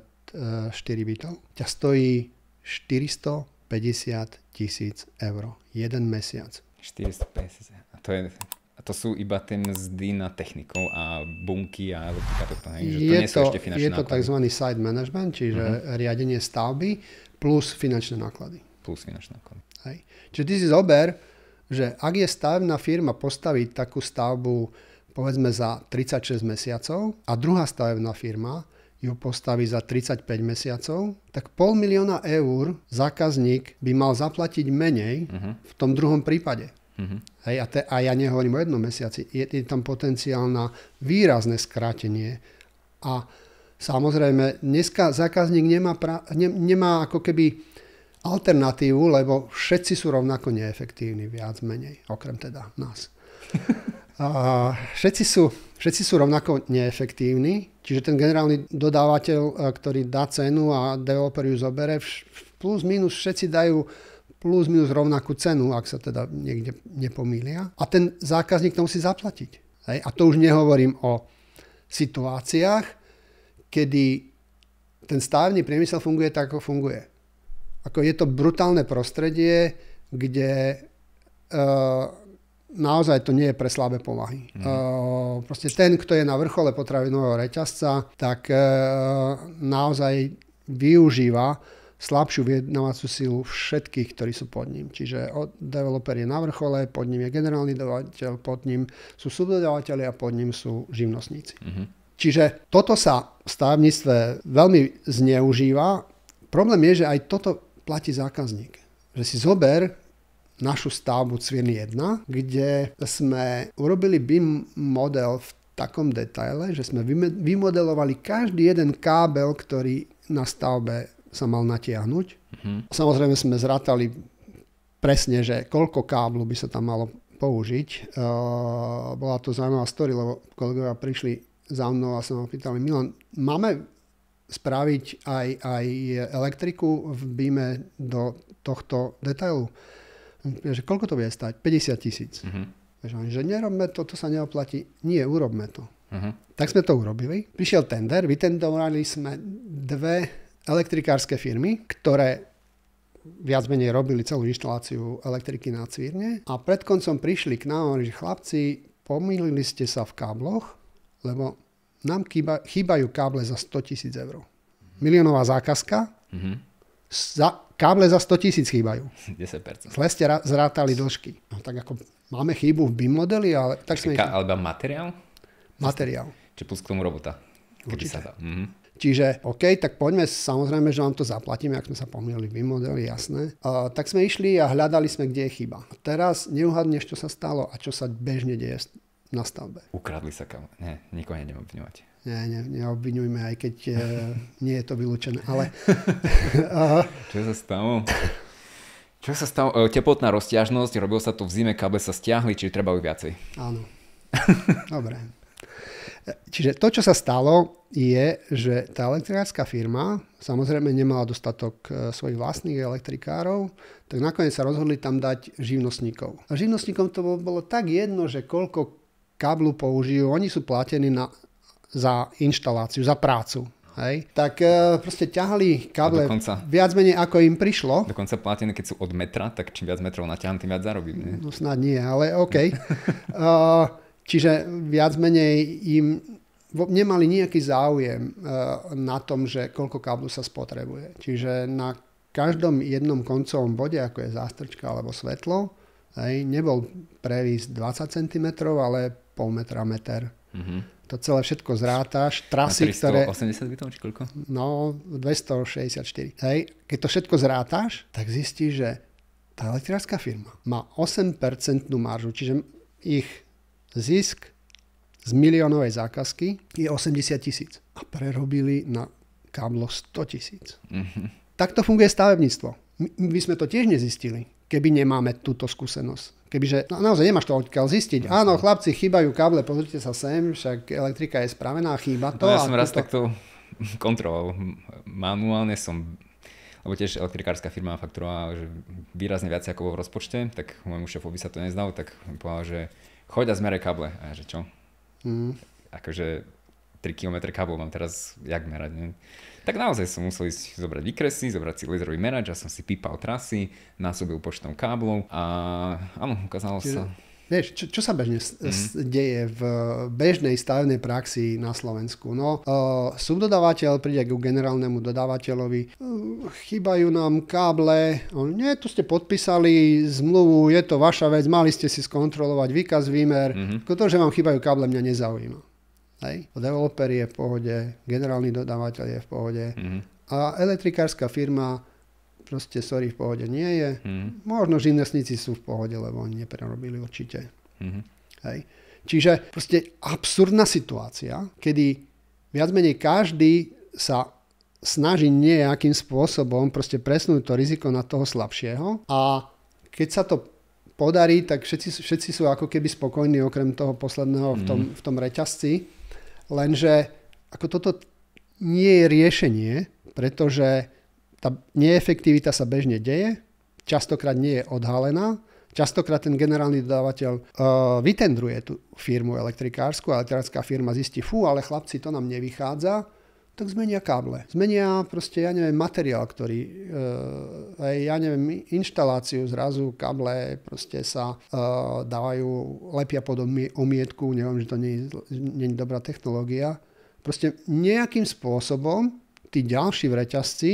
bytov, ťa stojí 450 000 eur. Jeden mesiac. 450. A to sú iba tie mzdy na technikov a bunky a elektrika toto. Je to tzv. Site management, čiže riadenie stavby plus finančné náklady. Hej. Čiže ty si zober, že ak je stavebná firma postaviť takú stavbu povedzme za 36 mesiacov a druhá stavebná firma ju postaví za 35 mesiacov, tak 500 000 eur zákazník by mal zaplatiť menej v tom druhom prípade. Hej, a ja nehovorím o jednom mesiaci. Je tam potenciál na výrazné skrátenie. A samozrejme, dneska zákazník nemá ako keby alternatívu, lebo všetci sú rovnako neefektívni, viac menej, okrem teda nás. Všetci sú rovnako neefektívni, čiže ten generálny dodávateľ, ktorý dá cenu a developer ju zobere, plus minus všetci dajú plus minus rovnakú cenu, ak sa teda niekde nepomýlia. A ten zákazník to musí zaplatiť. Hej? A to už nehovorím o situáciách, kedy ten stavebný priemysel funguje tak, ako funguje. Ako je to brutálne prostredie, kde naozaj to nie je pre slabé povahy. Proste ten, kto je na vrchole potravinového reťazca, tak naozaj využíva slabšiu vyjednávaciu silu všetkých, ktorí sú pod ním. Čiže developer je na vrchole, pod ním je generálny dodavateľ, pod ním sú subdodávateľi a pod ním sú živnostníci. Čiže toto sa v stavebníctve veľmi zneužíva. Problém je, že aj toto platí zákazník. Že si zober našu stavbu Cvirny 1, kde sme urobili BIM model v takom detaile, že sme vymodelovali každý jeden kábel, ktorý na stavbe sa mal natiahnuť. Samozrejme sme zrátali presne, že koľko káblu by sa tam malo použiť. Bola to zaujímavá story, lebo kolegovia prišli za mnou a sa ma pýtali, Milan, máme spraviť aj elektriku v BIMe do tohto detailu? Že koľko to bude stať? 50 000. Že nerobme to, to sa neoplatí. Nie, urobme to. Tak sme to urobili. Prišiel tender, vytendovali sme 2 elektrikárske firmy, ktoré viac menej robili celú inštaláciu elektriky na Cvirne a pred koncom prišli k nám, že chlapci, pomýlili ste sa v kábloch, lebo nám chýbajú káble za 100 000 eur. Miliónová zákazka, káble za 100 000 chýbajú. 10%. Zle ste zrátali dĺžky. No, tak ako máme chybu v BIM modeli, ale tak sme... Alebo materiál? Materiál. Či plus k tomu robota. Určite. Čiže OK, tak poďme, samozrejme, že vám to zaplatíme, ak sme sa pomýlili v BIM modeli, jasné. Tak sme išli a hľadali sme, kde je chyba. A teraz neuhadneš, čo sa stalo a čo sa bežne deje na stavbe. Ukradli sa kam. Nie, nikoho nedem obviňovať. Nie, neobviňujme, aj keď nie je to vylúčené. Ale... Čo sa stalo? Teplotná rozťažnosť, robilo sa to v zime, káble sa stiahli, čiže treba ju viacej. Áno. Dobre. Čiže to, čo sa stalo, je, že tá elektrikárska firma samozrejme nemala dostatok svojich vlastných elektrikárov, tak nakoniec sa rozhodli tam dať živnostníkov. A živnostníkom to bolo tak jedno, že koľko káblu použijú, oni sú platení za inštaláciu, za prácu. Hej? Tak proste ťahali káble viac menej ako im prišlo. Dokonca platení, keď sú od metra, tak čím viac metrov naťahám, tým viac zarobím. Nie? No snad nie, ale OK. Čiže viac menej im nemali nejaký záujem na tom, že koľko káblu sa spotrebuje. Čiže na každom jednom koncovom bode, ako je zástrčka alebo svetlo, nebol previs 20 cm, ale pol metra, meter. To celé všetko zrátaš. Trasy, ktoré... 380 bytov, či koľko? No, 264. Keď to všetko zrátaš, tak zistíš, že tá elektrárska firma má 8% maržu, čiže ich zisk z miliónovej zákazky je 80 000 a prerobili na káblo 100 000. Takto funguje stavebníctvo. My sme to tiež nezistili, keby nemáme túto skúsenosť. Kebyže naozaj nemáš to odkiaľ zistiť. Áno, chlapci, chýbajú káble, pozrite sa sem, však elektrika je spravená, chýba to. No, ja som raz takto kontroloval. Manuálne som, lebo tiež elektrikárska firma fakturovala že výrazne viac ako vo v rozpočte, tak môjmu šéfovi sa to nezdalo, tak mi povedal, že choď a zmeraj káble. A ja, že čo? Akože 3 km káblov mám teraz jak merať, ne? Tak naozaj som musel ísť zobrať výkresy, zobrať si laserový merač a som si pípal trasy, násobil počtom káblov a áno, ukázalo sa. Vieš, čo sa bežne deje v bežnej stavebnej praxi na Slovensku? No, subdodávateľ príde k generálnemu dodávateľovi, chýbajú nám káble, nie, tu ste podpísali zmluvu, je to vaša vec, mali ste si skontrolovať výkaz, výmer, to, že vám chýbajú káble, mňa nezaujíma. Hej? Developer je v pohode, generálny dodávateľ je v pohode a elektrikárska firma proste, sorry, v pohode nie je. Možno živnostníci sú v pohode, lebo oni neprerobili určite. Hej. Čiže proste absurdná situácia, kedy viac menej každý sa snaží nejakým spôsobom proste presnúť to riziko na toho slabšieho a keď sa to podarí, tak všetci sú ako keby spokojní okrem toho posledného v tom reťazci. Lenže ako toto nie je riešenie, pretože tá neefektivita sa bežne deje, častokrát nie je odhalená, častokrát ten generálny dodávateľ vytendruje tú firmu elektrikársku a elektrická firma zistí, ale chlapci, to nám nevychádza, tak zmenia káble. Zmenia proste, materiál, ktorý, inštaláciu, zrazu káble proste sa dávajú, lepia pod omietku, neviem, že to nie je dobrá technológia. Proste nejakým spôsobom tí ďalší v reťazci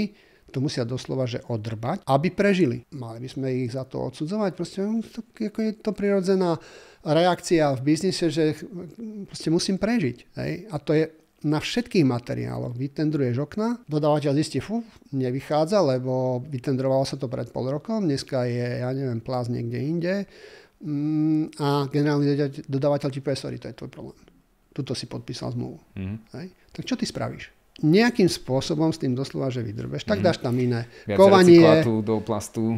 to musia doslova, že odrbať, aby prežili. Mali by sme ich za to odsudzovať. Proste ako je to prirodzená reakcia v biznise, že proste musím prežiť. Hej? A to je na všetkých materiáloch. Vytendruješ okna, dodávateľ zistí, nevychádza, lebo vytendrovalo sa to pred pol rokom, dneska je, plás niekde inde a generálny dodávateľ ti povie, sorry, to je tvoj problém. Tuto si podpísal zmluvu. Hej? Tak čo ty spravíš? Nejakým spôsobom s tým doslova, že vydrbeš, tak dáš tam iné. Viac kovanie, recyklátu do plastu.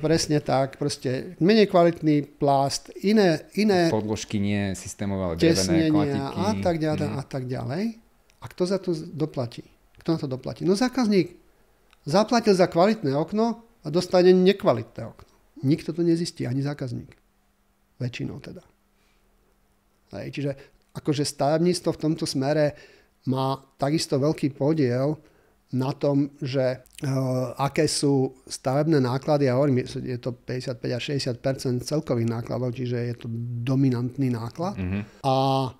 Presne tak, proste menej kvalitný plast, iné podložky nie systémové, ale drevené klatiky. A tak ďalej. A kto za to doplatí? Kto na to doplatí? No zákazník zaplatil za kvalitné okno a dostane nekvalitné okno. Nikto to nezistí, ani zákazník. Väčšinou teda. Čiže akože stavebníctvo v tomto smere má takisto veľký podiel na tom, že aké sú stavebné náklady. Ja hovorím, je to 55 až 60% celkových nákladov, čiže je to dominantný náklad. A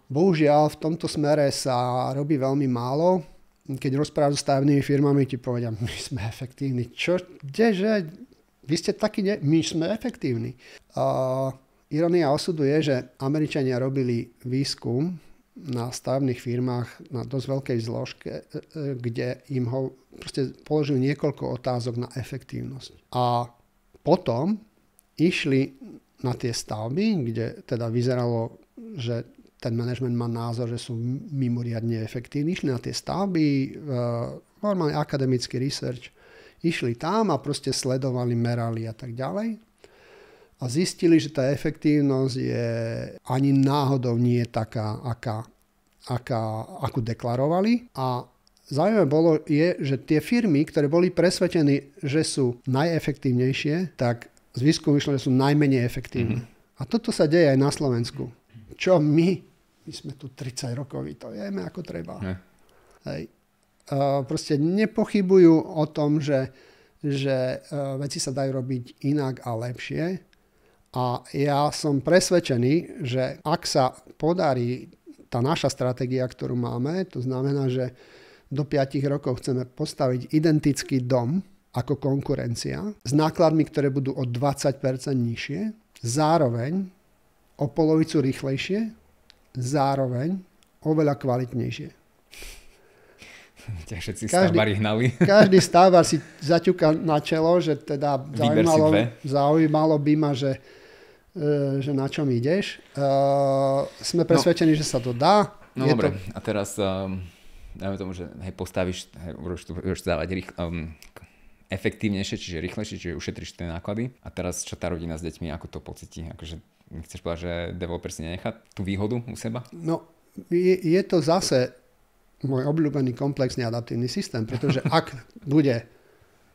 bohužiaľ v tomto smere sa robí veľmi málo. Keď rozprávaš so stavebnými firmami, ti povedia, my sme efektívni. Čo? Kdeže? Vy ste takí, my sme efektívni. Irónia osudu je, že Američania robili výskum na stavebných firmách na dosť veľkej zložke, kde im ho proste položili niekoľko otázok na efektívnosť. A potom išli na tie stavby, kde teda vyzeralo, že ten manažment má názor, že sú mimoriadne efektívni. Išli na tie stavby, normálne akademický research, išli tam a proste sledovali, merali a tak ďalej. A zistili, že tá efektívnosť je ani náhodou nie taká, akú deklarovali. A zaujímavé bolo je, že tie firmy, ktoré boli presvedčení, že sú najefektívnejšie, tak z výskumu vyšlo, že sú najmenej efektívne. A toto sa deje aj na Slovensku. Čo my sme tu 30 rokov, to vieme ako treba. Hej. Proste nepochybujú o tom, že veci sa dajú robiť inak a lepšie. A ja som presvedčený, že ak sa podarí tá naša stratégia, ktorú máme, to znamená, že do 5 rokov chceme postaviť identický dom ako konkurencia s nákladmi, ktoré budú o 20% nižšie, zároveň o polovicu rýchlejšie, zároveň oveľa kvalitnejšie. Ťa všetci stavbári hnali. Každý stavbár si zaťuka na čelo, že teda zaujímalo by ma, že na čom ideš. Sme presvedčení, že sa to dá. No dobre, a teraz dajme tomu, že postavíš, budeš dávať efektívnejšie, čiže rýchlejšie, čiže ušetríš tie náklady. A teraz čo tá rodina s deťmi, ako to pocíti? Akože chceš povedať, že developer si nenechá tú výhodu u seba? No, je to zase môj obľúbený komplexný adaptívny systém, pretože ak bude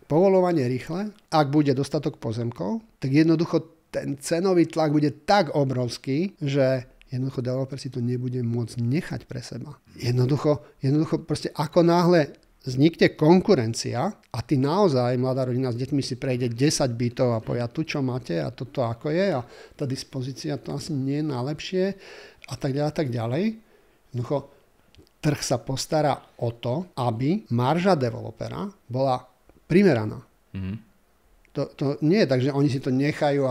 povoľovanie rýchle, ak bude dostatok pozemkov, tak jednoducho ten cenový tlak bude tak obrovský, že jednoducho developer si to nebude môcť nechať pre seba. Jednoducho proste ako náhle vznikne konkurencia a ty naozaj, mladá rodina s deťmi si prejde 10 bytov a povie, tu čo máte a toto ako je a tá dispozícia to asi nie je najlepšie a tak ďalej. Jednoducho trh sa postará o to, aby marža developera bola primeraná. To nie je tak, že oni si to nechajú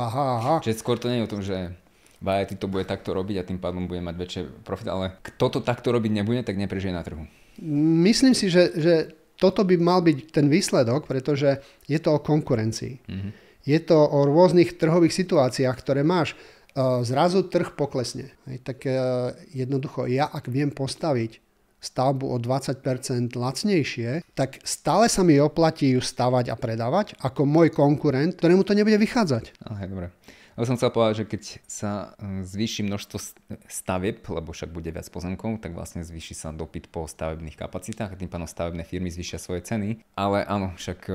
Čiže skôr to nie je o tom, že ty to bude takto robiť a tým pádom bude mať väčšie profit, ale kto to takto robiť nebude, tak neprežije na trhu. Myslím si, že toto by mal byť ten výsledok, pretože je to o konkurencii. Je to o rôznych trhových situáciách, ktoré máš. Zrazu trh poklesne. Tak jednoducho ja, ak viem postaviť stavbu o 20% lacnejšie, tak stále sa mi oplatí ju stavať a predávať ako môj konkurent, ktorému to nebude vychádzať. Dobre. Ale som chcel povedať, že keď sa zvýši množstvo stavieb, lebo však bude viac pozemkov, tak vlastne zvýši sa dopyt po stavebných kapacitách a tým pádom stavebné firmy zvýšia svoje ceny. Ale áno, však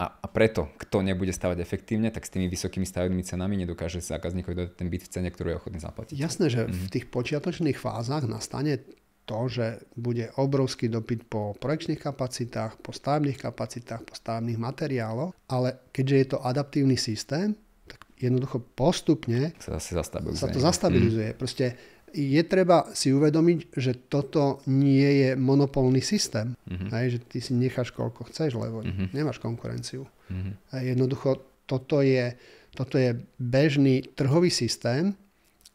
a preto, kto nebude stavať efektívne, tak s tými vysokými stavebnými cenami nedokáže zákazníkovi dať ten byt v cene, ktorú je ochotný zaplatiť. Jasné, že v tých počiatočných fázach nastane to, že bude obrovský dopyt po projekčných kapacitách, po stavebných kapacitách, po stavebných materiáloch, ale keďže je to adaptívny systém, tak jednoducho postupne sa to zastabilizuje. Proste je treba si uvedomiť, že toto nie je monopolný systém. Hej, že ty si necháš koľko chceš, lebo nemáš konkurenciu. Jednoducho toto je bežný trhový systém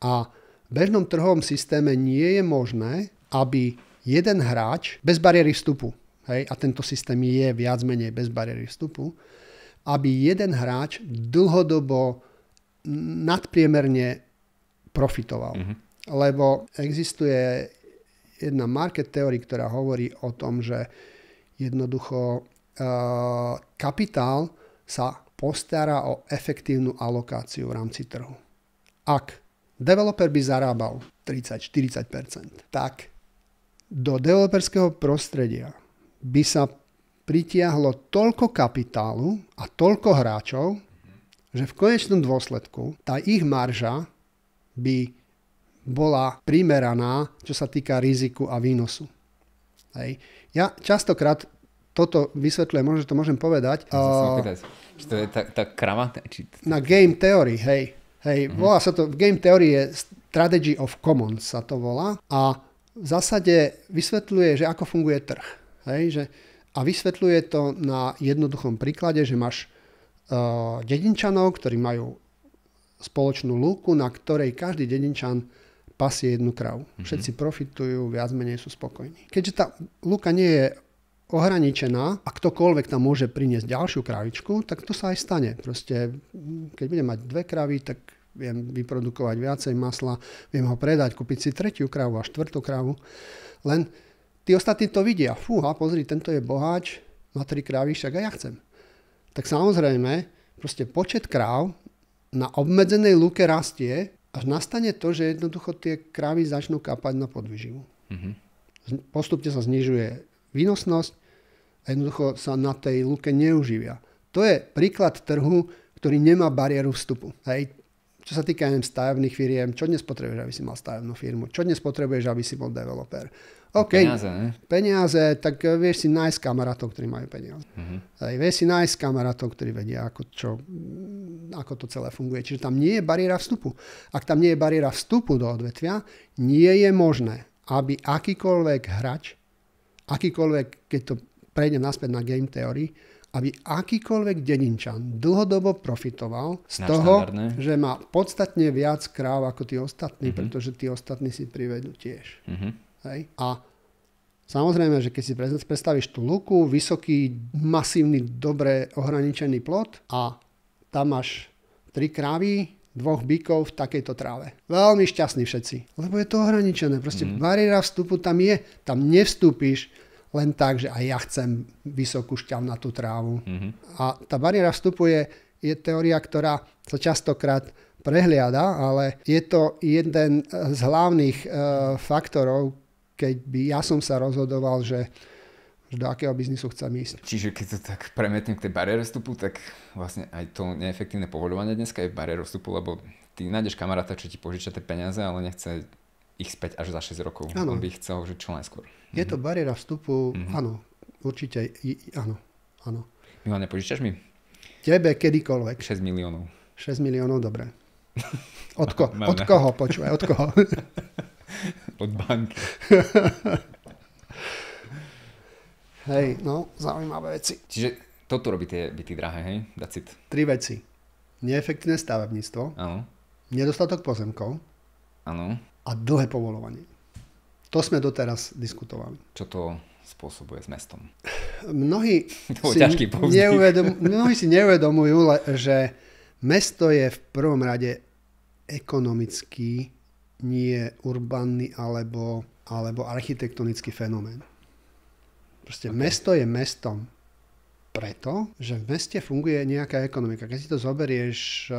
a v bežnom trhovom systéme nie je možné, aby jeden hráč bez bariéry vstupu, hej, a tento systém je viac menej bez bariéry vstupu, aby jeden hráč dlhodobo nadpriemerne profitoval. Lebo existuje jedna market theory, ktorá hovorí o tom, že jednoducho kapitál sa postará o efektívnu alokáciu v rámci trhu. Ak developer by zarábal 30-40%, tak do developerského prostredia by sa pritiahlo toľko kapitálu a toľko hráčov, že v konečnom dôsledku tá ich marža by bola primeraná, čo sa týka riziku a výnosu. Hej. Ja častokrát toto vysvetľujem, možno to môžem povedať. Či to je tá krava? Na game theory, hej. Volá sa to, v game theory je strategy of commons sa to volá a v zásade vysvetľuje, že ako funguje trh. Hej, a vysvetľuje to na jednoduchom príklade, že máš dedinčanov, ktorí majú spoločnú lúku, na ktorej každý dedinčan pasie jednu kravu. Všetci profitujú, viac menej sú spokojní. Keďže tá lúka nie je ohraničená a ktokoľvek tam môže priniesť ďalšiu kravičku, tak to sa aj stane. Proste, keď budem mať 2 kravy, tak viem vyprodukovať viacej masla, viem ho predať, kúpiť si 3. kravu a 4. kravu. Len tí ostatní to vidia. Fúha, pozri, tento je boháč, má 3 kravy, však aj ja chcem. Tak samozrejme, proste počet kráv na obmedzenej lúke rastie, až nastane to, že jednoducho tie krávy začnú kápať na podvyživu. Postupne sa znižuje výnosnosť a jednoducho sa na tej lúke neuživia. To je príklad trhu, ktorý nemá bariéru vstupu. Hej. Čo sa týka stavebných firiem, čo dnes potrebuješ, aby si mal stavebnú firmu? Čo dnes potrebuješ, aby si bol developer? OK, peniaze, tak vieš si nájsť kamarátov, ktorí majú peniaze. Vieš si nájsť kamarátov, ktorí vedia, ako to celé funguje. Čiže tam nie je bariéra vstupu. Ak tam nie je bariéra vstupu do odvetvia, nie je možné, aby akýkoľvek hráč, keď to prejdem naspäť na game theory, aby akýkoľvek dedinčan dlhodobo profitoval z toho, že má podstatne viac kráv ako tí ostatní, pretože tí ostatní si privedú tiež. Hej. A samozrejme, že keď si predstavíš tú lúku, vysoký, masívny, dobre ohraničený plot a tam máš 3 krávy, 2 bykov v takejto tráve. Veľmi šťastní všetci, lebo je to ohraničené. Proste bariéra vstupu tam je. Tam nevstúpiš len tak, že aj ja chcem vysokú šťavnatú trávu. A tá bariéra vstupu je teória, ktorá sa častokrát prehliada, ale je to jeden z hlavných faktorov, keď by ja som sa rozhodoval, že do akého biznisu chcem ísť. Čiže keď to tak premietnem k tej bariére vstupu, tak vlastne aj to neefektívne povoľovanie dneska je bariérou vstupu, lebo ty nájdeš kamaráta, čo ti požiča tie peniaze, ale nechce ich späť až za 6 rokov. Ano. On by ich chcel, že čo najskôr. Je to bariéra vstupu, áno, určite, áno. Milan, nepožičaš mi? Tebe kedykoľvek. 6 miliónov. 6 miliónov, dobre. Od koho, počúvaj, od koho? Od banky. Hej, no, zaujímavé veci. Čiže toto robí tie byty drahé, hej? Dacit. 3 veci. Neefektívne stavebníctvo. Áno. Nedostatok pozemkov. Áno. A dlhé povoľovanie. To sme doteraz diskutovali. Čo to spôsobuje s mestom? Mnohí si neuvedomujú, že mesto je v prvom rade ekonomický, nie urbanný alebo architektonický fenomén. Proste mesto je mestom preto, že v meste funguje nejaká ekonomika. Keď si to zoberieš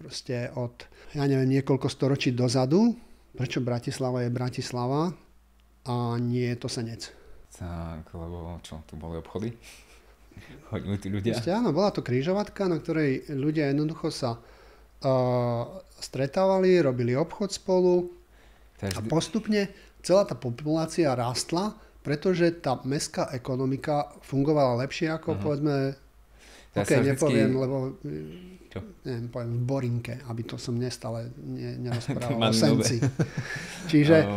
proste od, niekoľko storočí dozadu, prečo Bratislava je Bratislava a nie je to Senec? Tak, lebo čo, tu boli obchody? Chodili tí ľudia? Proste áno, bola to križovatka, na ktorej ľudia jednoducho sa stretávali, robili obchod spolu. A postupne celá tá populácia rástla, pretože tá mestská ekonomika fungovala lepšie ako povedzme, nepoviem, lebo neviem, poviem v Borinke, aby to som nestále nerozprával o Senci. Čiže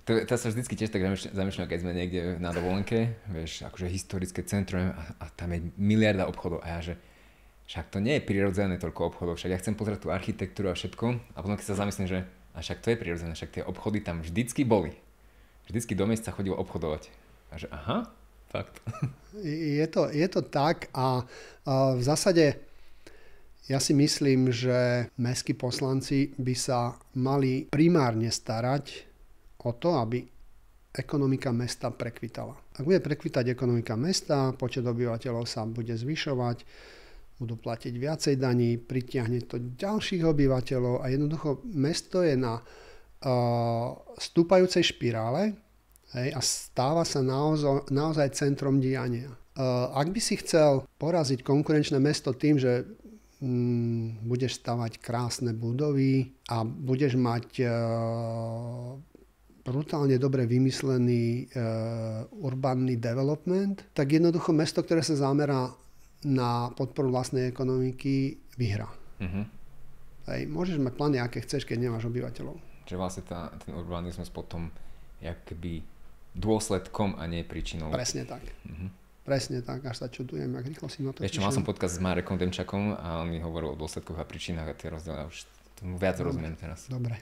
to sa vždycky tiež tak zamýšľam, keď sme niekde na dovolenke, vieš, akože historické centrum a tam je miliarda obchodov a ja, že však to nie je prirodzené toľko obchodov, však ja chcem pozrieť tú architektúru a všetko a potom keď sa zamyslím, že a však to je prirodzené, však tie obchody tam vždycky boli. Vždycky do mesta chodilo obchodovať. A že aha, fakt. Je to tak a v zásade ja si myslím, že mestskí poslanci by sa mali primárne starať o to, aby ekonomika mesta prekvitala. Ak bude prekvitať ekonomika mesta, počet obyvateľov sa bude zvyšovať, budú platiť viacej daní, pritiahne to ďalších obyvateľov a jednoducho mesto je na stúpajúcej špirále, hej, a stáva sa naozaj centrom diania. Ak by si chcel poraziť konkurenčné mesto tým, že budeš stavať krásne budovy a budeš mať brutálne dobre vymyslený urbanný development, tak jednoducho mesto, ktoré sa zamerá na podporu vlastnej ekonomiky, vyhrá. Hej, môžeš mať plány, aké chceš, keď nemáš obyvateľov. Čiže vlastne ten urbanizmus potom je akoby dôsledkom a nie príčinou. Presne tak. Presne tak, až sa čudujem, jak rýchlo si na to Ešte mal som podcast s Marekom Demčakom a on mi hovoril o dôsledkoch a príčinách a tie rozdiely, už tomu viac rozumiem teraz. Dobre,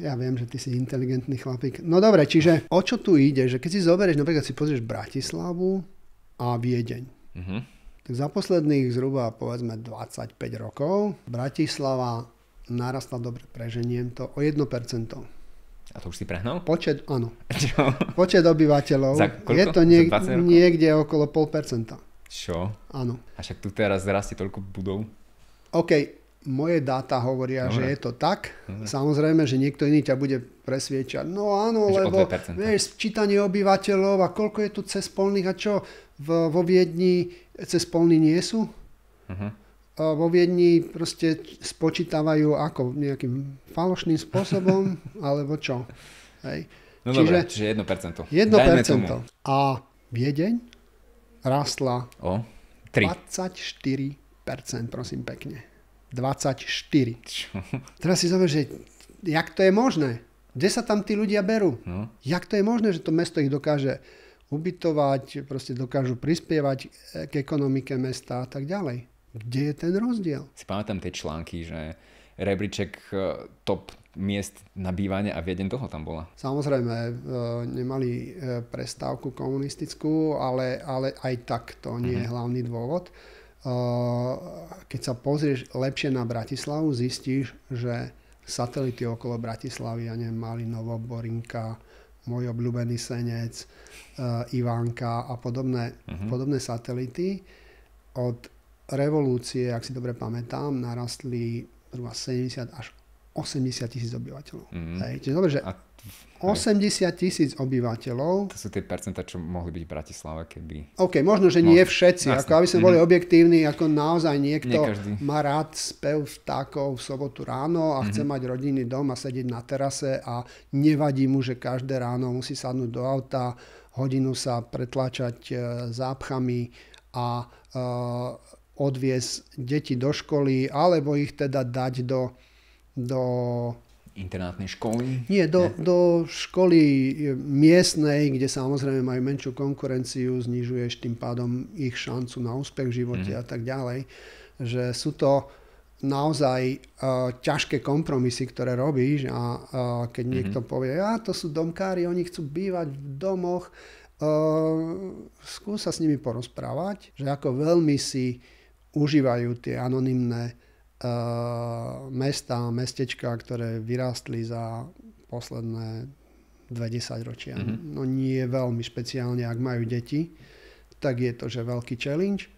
ja viem, že ty si inteligentný chlapík. No dobre, čiže o čo tu ide, že keď si zoberieš, napríklad si pozrieš Bratislavu a Viedeň. Tak za posledných zhruba povedzme 25 rokov Bratislava narastla, dobre preženiem to, o 1%. A to už si prehnal? Áno. Počet obyvateľov. Je to niekde okolo 0,5%. Čo? Áno. A však tu teraz rastie toľko budov? OK, moje dáta hovoria, že je to tak. Samozrejme, že niekto iný ťa bude presviečať. No áno, lebo vieš, sčítanie obyvateľov a koľko je tu cespolných a čo? Vo Viedni cespolní nie sú? Vo Viedni proste spočítavajú ako nejakým falošným spôsobom, alebo čo? Hej. No čiže 1%. 1%. A Viedeň rástla o 24%, prosím pekne. 24. Čo? Teraz si zober, že jak to je možné? Kde sa tam tí ľudia berú? No. Jak to je možné, že to mesto ich dokáže ubytovať, proste dokážu prispievať k ekonomike mesta a tak ďalej? Kde je ten rozdiel? Si pamätám tie články, že rebríček top miest na bývanie a Viedeň toho tam bola. Samozrejme, nemali prestávku komunistickú, ale aj tak to nie je hlavný dôvod. Keď sa pozrieš lepšie na Bratislavu, zistíš, že satelity okolo Bratislavy, ja neviem, Malinovo, Borinka, môj obľúbený Senec, Ivánka a podobné satelity od revolúcie, ak si dobre pamätám, narastli zhruba 70 až 80 tisíc obyvateľov. Čiže dobre, že 80 tisíc obyvateľov. To sú tie percentá, čo mohli byť v Bratislave, keby... OK, možno, že nie všetci. Ako aby sme boli objektívni, ako naozaj niekto má rád spev vtákov v sobotu ráno a chce mať rodinný dom a sedieť na terase a nevadí mu, že každé ráno musí sadnúť do auta, hodinu sa pretláčať zápchami a odviesť deti do školy, alebo ich teda dať do internátnej školy? Nie, do školy miestnej, kde samozrejme majú menšiu konkurenciu, znižuješ tým pádom ich šancu na úspech v živote a tak ďalej. Že sú to naozaj ťažké kompromisy, ktoré robíš a keď niekto povie, to sú domkári, oni chcú bývať v domoch, skús sa s nimi porozprávať, že ako veľmi si užívajú tie anonymné mestá, mestečka, ktoré vyrástli za posledné 20 ročia. No nie veľmi špeciálne, ak majú deti, tak je to, že veľký challenge.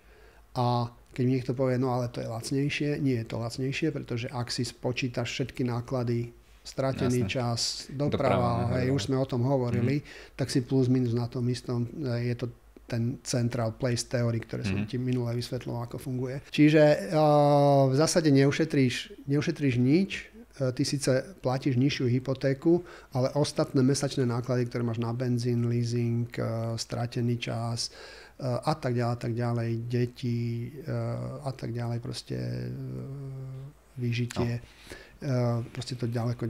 A keď mi niekto povie, no ale to je lacnejšie, nie je to lacnejšie, pretože ak si spočítaš všetky náklady, stratený čas, doprava, už sme o tom hovorili, tak si plus minus na tom istom, je to ten central place theory, ktoré som ti minule vysvetloval, ako funguje. Čiže v zásade neušetríš nič, ty síce platíš nižšiu hypotéku, ale ostatné mesačné náklady, ktoré máš na benzín, leasing, stratený čas a tak ďalej, deti a tak ďalej, proste vyžitie. Proste to ďaleko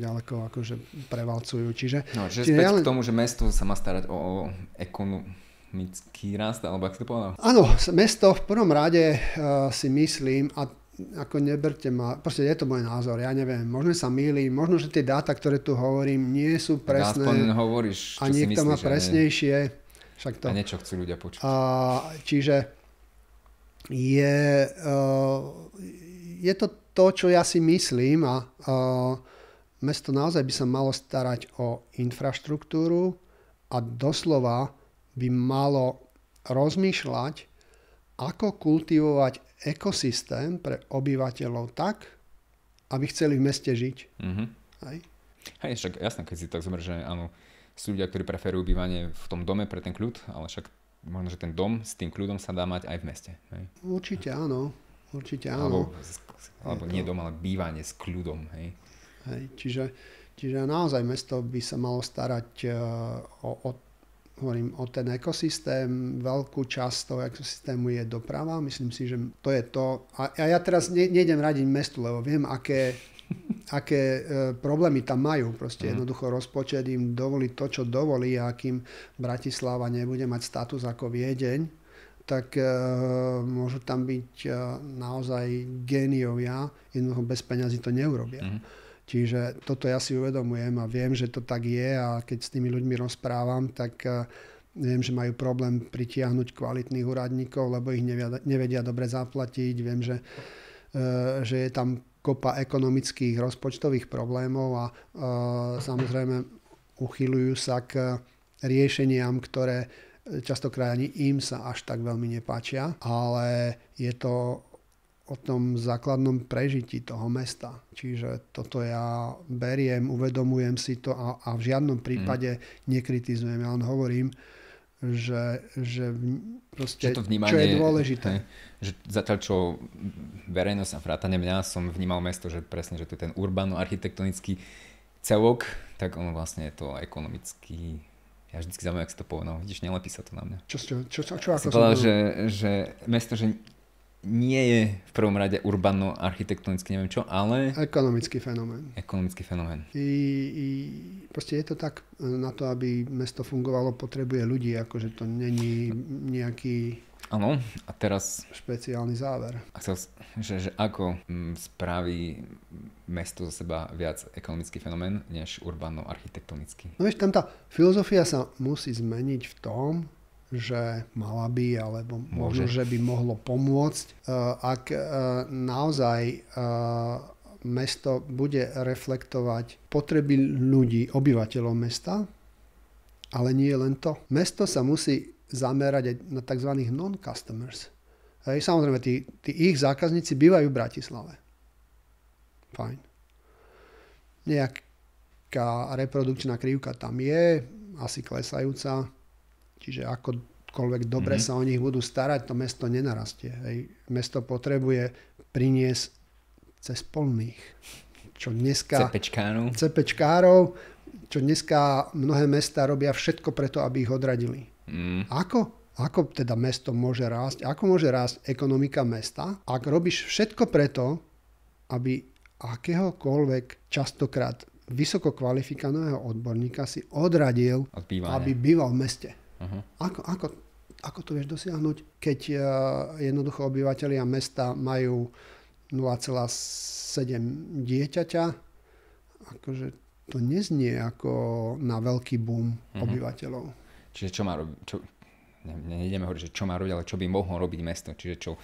akože prevalcujú. Čiže späť k tomu, že mesto sa má starať o ekonomický rast, alebo ak si to povedal? Áno, mesto v prvom rade si myslím, a ako neberte ma, proste je to môj názor, ja neviem, možno sa mýlim, možno, že tie dáta, ktoré tu hovorím, nie sú presné. Aspoň hovoríš, čo a niekto má presnejšie. Však to. A niečo chcú ľudia počuť. Čiže je to, čo ja si myslím, a mesto naozaj by sa malo starať o infraštruktúru a doslova by malo rozmýšľať, ako kultivovať ekosystém pre obyvateľov tak, aby chceli v meste žiť. Hej, však jasné, keď si tak zober, že áno, sú ľudia, ktorí preferujú bývanie v tom dome pre ten kľud, ale však možno, že ten dom s tým kľudom sa dá mať aj v meste. Hej? Určite áno. Alebo nie dom, ale bývanie s kľudom. Hej? Čiže naozaj mesto by sa malo starať o ten ekosystém. Veľkú časť toho ekosystému je doprava. Myslím si, že to je to. A ja teraz nejdem radiť mestu, lebo viem, aké problémy tam majú. Proste jednoducho rozpočet im dovolí to, čo dovolí, a kým Bratislava nebude mať status ako Viedeň, tak môžu tam byť naozaj géniovia, jednoducho bez peňazí to neurobia. Čiže toto ja si uvedomujem a viem, že to tak je, a keď s tými ľuďmi rozprávam, tak viem, že majú problém pritiahnuť kvalitných úradníkov, lebo ich nevedia dobre zaplatiť. Viem, že je tam kopa ekonomických, rozpočtových problémov a samozrejme uchyľujú sa k riešeniam, ktoré častokrát ani im sa až tak veľmi nepáčia, ale je to o tom základnom prežití toho mesta. Čiže toto ja beriem, uvedomujem si to a v žiadnom prípade nekritizujem. Ja len hovorím, že proste, to vnímanie, čo je dôležité. Že zatiaľ, čo verejnosť a vrátane mňa som vnímal mesto, že presne, že to je ten urbánno-architektonický celok, tak ono vlastne je to ekonomický. Ja vždycky zaujímavé, jak si to povedal. Vidíš, nelepí sa to na mňa. Čo ako som povedal, že mesto, že nie je v prvom rade urbánno-architektonicky, neviem čo, ale ekonomický fenomén. Proste je to tak, na to, aby mesto fungovalo, potrebuje ľudí, akože to není nejaký áno, a teraz špeciálny záver. A chcel, že ako spraví mesto zo seba viac ekonomický fenomén, než urbánno-architektonický? No vieš, tam tá filozofia sa musí zmeniť v tom, že mala by, alebo možno, že by mohlo pomôcť, ak naozaj mesto bude reflektovať potreby ľudí, obyvateľov mesta, ale nie len to. Mesto sa musí zamerať aj na tzv. Non-customers. Samozrejme, tí ich zákazníci bývajú v Bratislave. Fajn. Nejaká reprodukčná krivka tam je, asi klesajúca, čiže akokoľvek dobre sa o nich budú starať, to mesto nenarastie. Mesto potrebuje priniesť cez polných. Čo dneska CPčkárov, čo dneska mnohé mestá robia všetko preto, aby ich odradili. Ako teda mesto môže rásť? Ako môže rásť ekonomika mesta, ak robíš všetko preto, aby akéhokoľvek častokrát vysoko kvalifikovaného odborníka si odradil, aby býval v meste? Ako to vieš dosiahnuť, keď jednoducho obyvatelia mesta majú 0,7 dieťaťa? Akože to neznie ako na veľký boom obyvateľov. Čiže čo má robiť? Nejdeme hovoriť, že čo má robiť, ale čo by mohlo robiť mesto. Čiže čo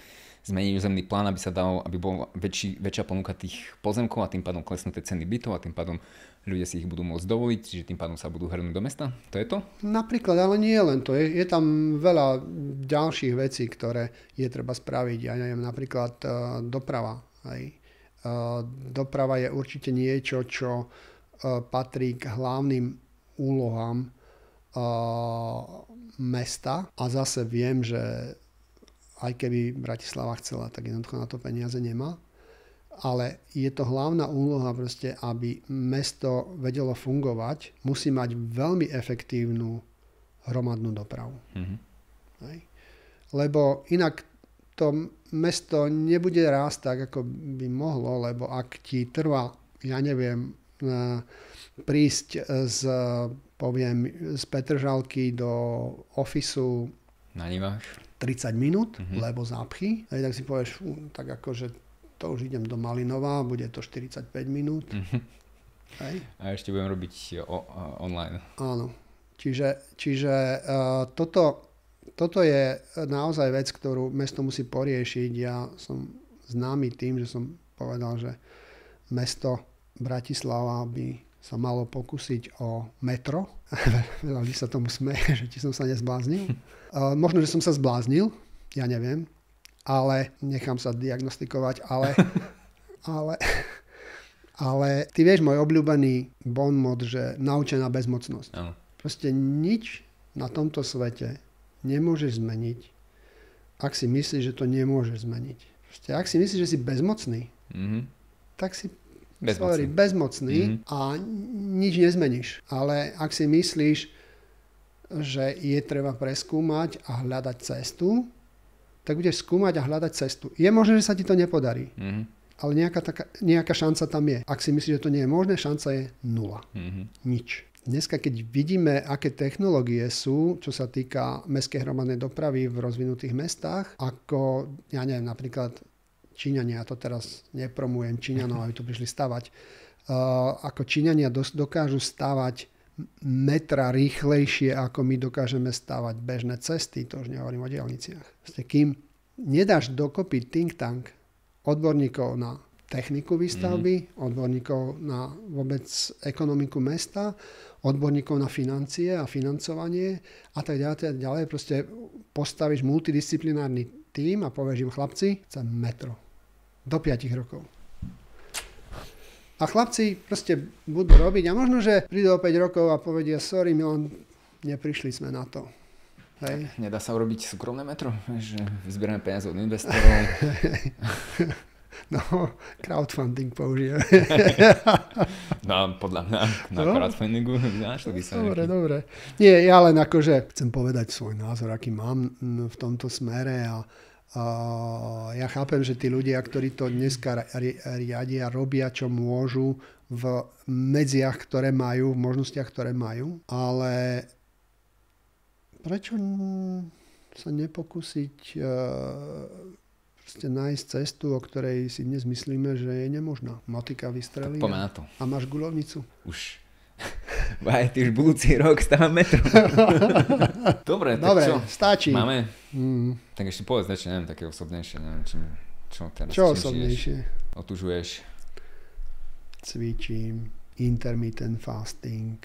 zmeniť územný plán, aby sa dalo, aby bol väčšia ponuka tých pozemkov a tým pádom klesnú tie ceny bytov a tým pádom ľudia si ich budú môcť dovoliť, čiže tým pádom sa budú hrnúť do mesta? To je to? Napríklad, ale nie len to. Je tam veľa ďalších vecí, ktoré je treba spraviť. Ja neviem, napríklad doprava. Doprava je určite niečo, čo patrí k hlavným úlohám mesta a zase viem, že aj keby Bratislava chcela, tak jednoducho na to peniaze nemá. Ale je to hlavná úloha proste, aby mesto vedelo fungovať, musí mať veľmi efektívnu hromadnú dopravu. Hej. Lebo inak to mesto nebude rásť tak, ako by mohlo, lebo ak ti trvá, ja neviem, prísť z Petržalky do ofisu na Nivách 30 minút, lebo zápchy, tak si povieš, tak akože to už idem do Malinova, bude to 45 minút. Hej. A ešte budem robiť online. Áno. Čiže toto je naozaj vec, ktorú mesto musí poriešiť. Ja som známy tým, že som povedal, že mesto Bratislava by sa malo pokúsiť o metro. Veľa ľudí sa tomu smeje, že či som sa nezbláznil. Možno, že som sa zbláznil, ja neviem, ale nechám sa diagnostikovať, ale ty vieš môj obľúbený bonmot, že naučená bezmocnosť. Áno. Proste nič na tomto svete nemôžeš zmeniť, ak si myslíš, že to nemôžeš zmeniť. Proste, ak si myslíš, že si bezmocný, tak si bezmocný a nič nezmeníš. Ale ak si myslíš, že je treba preskúmať a hľadať cestu, tak budeš skúmať a hľadať cestu. Je možné, že sa ti to nepodarí, ale nejaká šanca tam je. Ak si myslíš, že to nie je možné, šanca je 0. Nič. Dneska, keď vidíme, aké technológie sú, čo sa týka mestskej hromadnej dopravy v rozvinutých mestách, ako, ja neviem, napríklad Číňania, ja to teraz nepromujem Číňanov, aby tu prišli stavať, ako Číňania dokážu stavať metra rýchlejšie, ako my dokážeme stavať bežné cesty, to už nehovorím o diaľniciach. Kým nedáš dokopy think tank odborníkov na techniku výstavby, odborníkov na vôbec ekonomiku mesta, odborníkov na financie a financovanie a tak ďalej. Proste postavíš multidisciplinárny tím a povieš im, chlapci, chcem metro. Do 5 rokov. A chlapci proste budú robiť a možno, že prídu o 5 rokov a povedia, sorry Milan, neprišli sme na to. Hej. Nedá sa urobiť súkromné metro? Že vyzbierame peniaze od investorov. No, crowdfunding použijeme. No, podľa mňa na crowdfundingu našli by sa nejaký. Dobre. Nie, ja len akože chcem povedať svoj názor, aký mám v tomto smere a ja chápem, že tí ľudia, ktorí to dneska riadia, robia, čo môžu v medziach, ktoré majú, v možnostiach, ktoré majú, ale prečo sa nepokúsiť nájsť cestu, o ktorej si dnes myslíme, že je nemožná. Motika vystrelí a máš guľovnicu. Už. Aj ty už budúci rok stávam metro. Dobre, tak čo? Stačí. Máme? Tak ešte povedz, neviem, také osobnejšie. Neviem, čo teraz osobnejšie? Otužuješ? Cvičím. Intermittent fasting.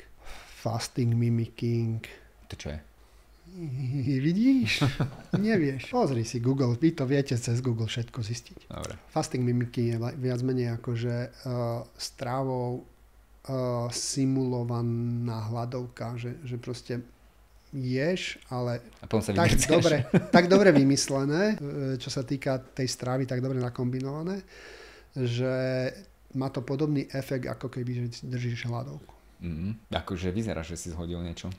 Fasting mimicking. To čo je? Vidíš? Nevieš. Pozri si Google, vy to viete cez Google všetko zistiť. Dobre. Fasting mimicking je viac menej akože strávou simulovaná hladovka, že proste ješ, ale tak dobre vymyslené, čo sa týka tej stravy, tak dobre nakombinované, že má to podobný efekt, ako keby držíš hladovku. Akože vyzerá, že si zhodil niečo?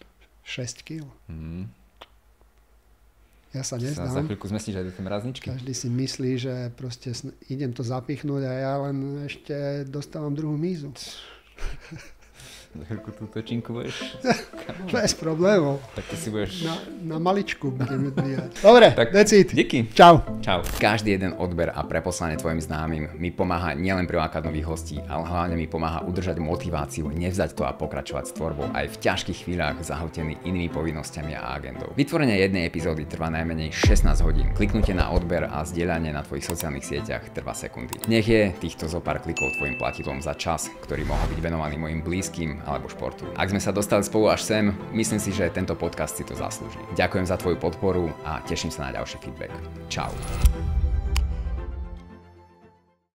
6 kg. Ja sa neznám. Za chvíľku zmestíš aj do tej mrazničky. Každý si myslí, že proste idem to zapichnúť a ja len ešte dostávam druhú mízu. Za chvíľku tú točinku budeš... Bez problémov. Tak ty si budeš... Na maličku budeme dvíhať. Dobre, tak that's it. Díky. Čau. Každý jeden odber a preposlanie tvojim známym mi pomáha nielen prilákať nových hostí, ale hlavne mi pomáha udržať motiváciu, nevzdať to a pokračovať s tvorbou aj v ťažkých chvíľach zahltený inými povinnosťami a agendou. Vytvorenie jednej epizódy trvá najmenej 16 hodín. Kliknutie na odber a zdieľanie na tvojich sociálnych sieťach trvá sekundy. Nech je týchto zo pár klikov tvojim platidlom za čas, ktorý mohol byť venovaný mojim blízkym alebo športu. Ak sme sa dostali spolu až sem, myslím si, že tento podcast si to zaslúži. Ďakujem za tvoju podporu a teším sa na ďalší feedback. Čau.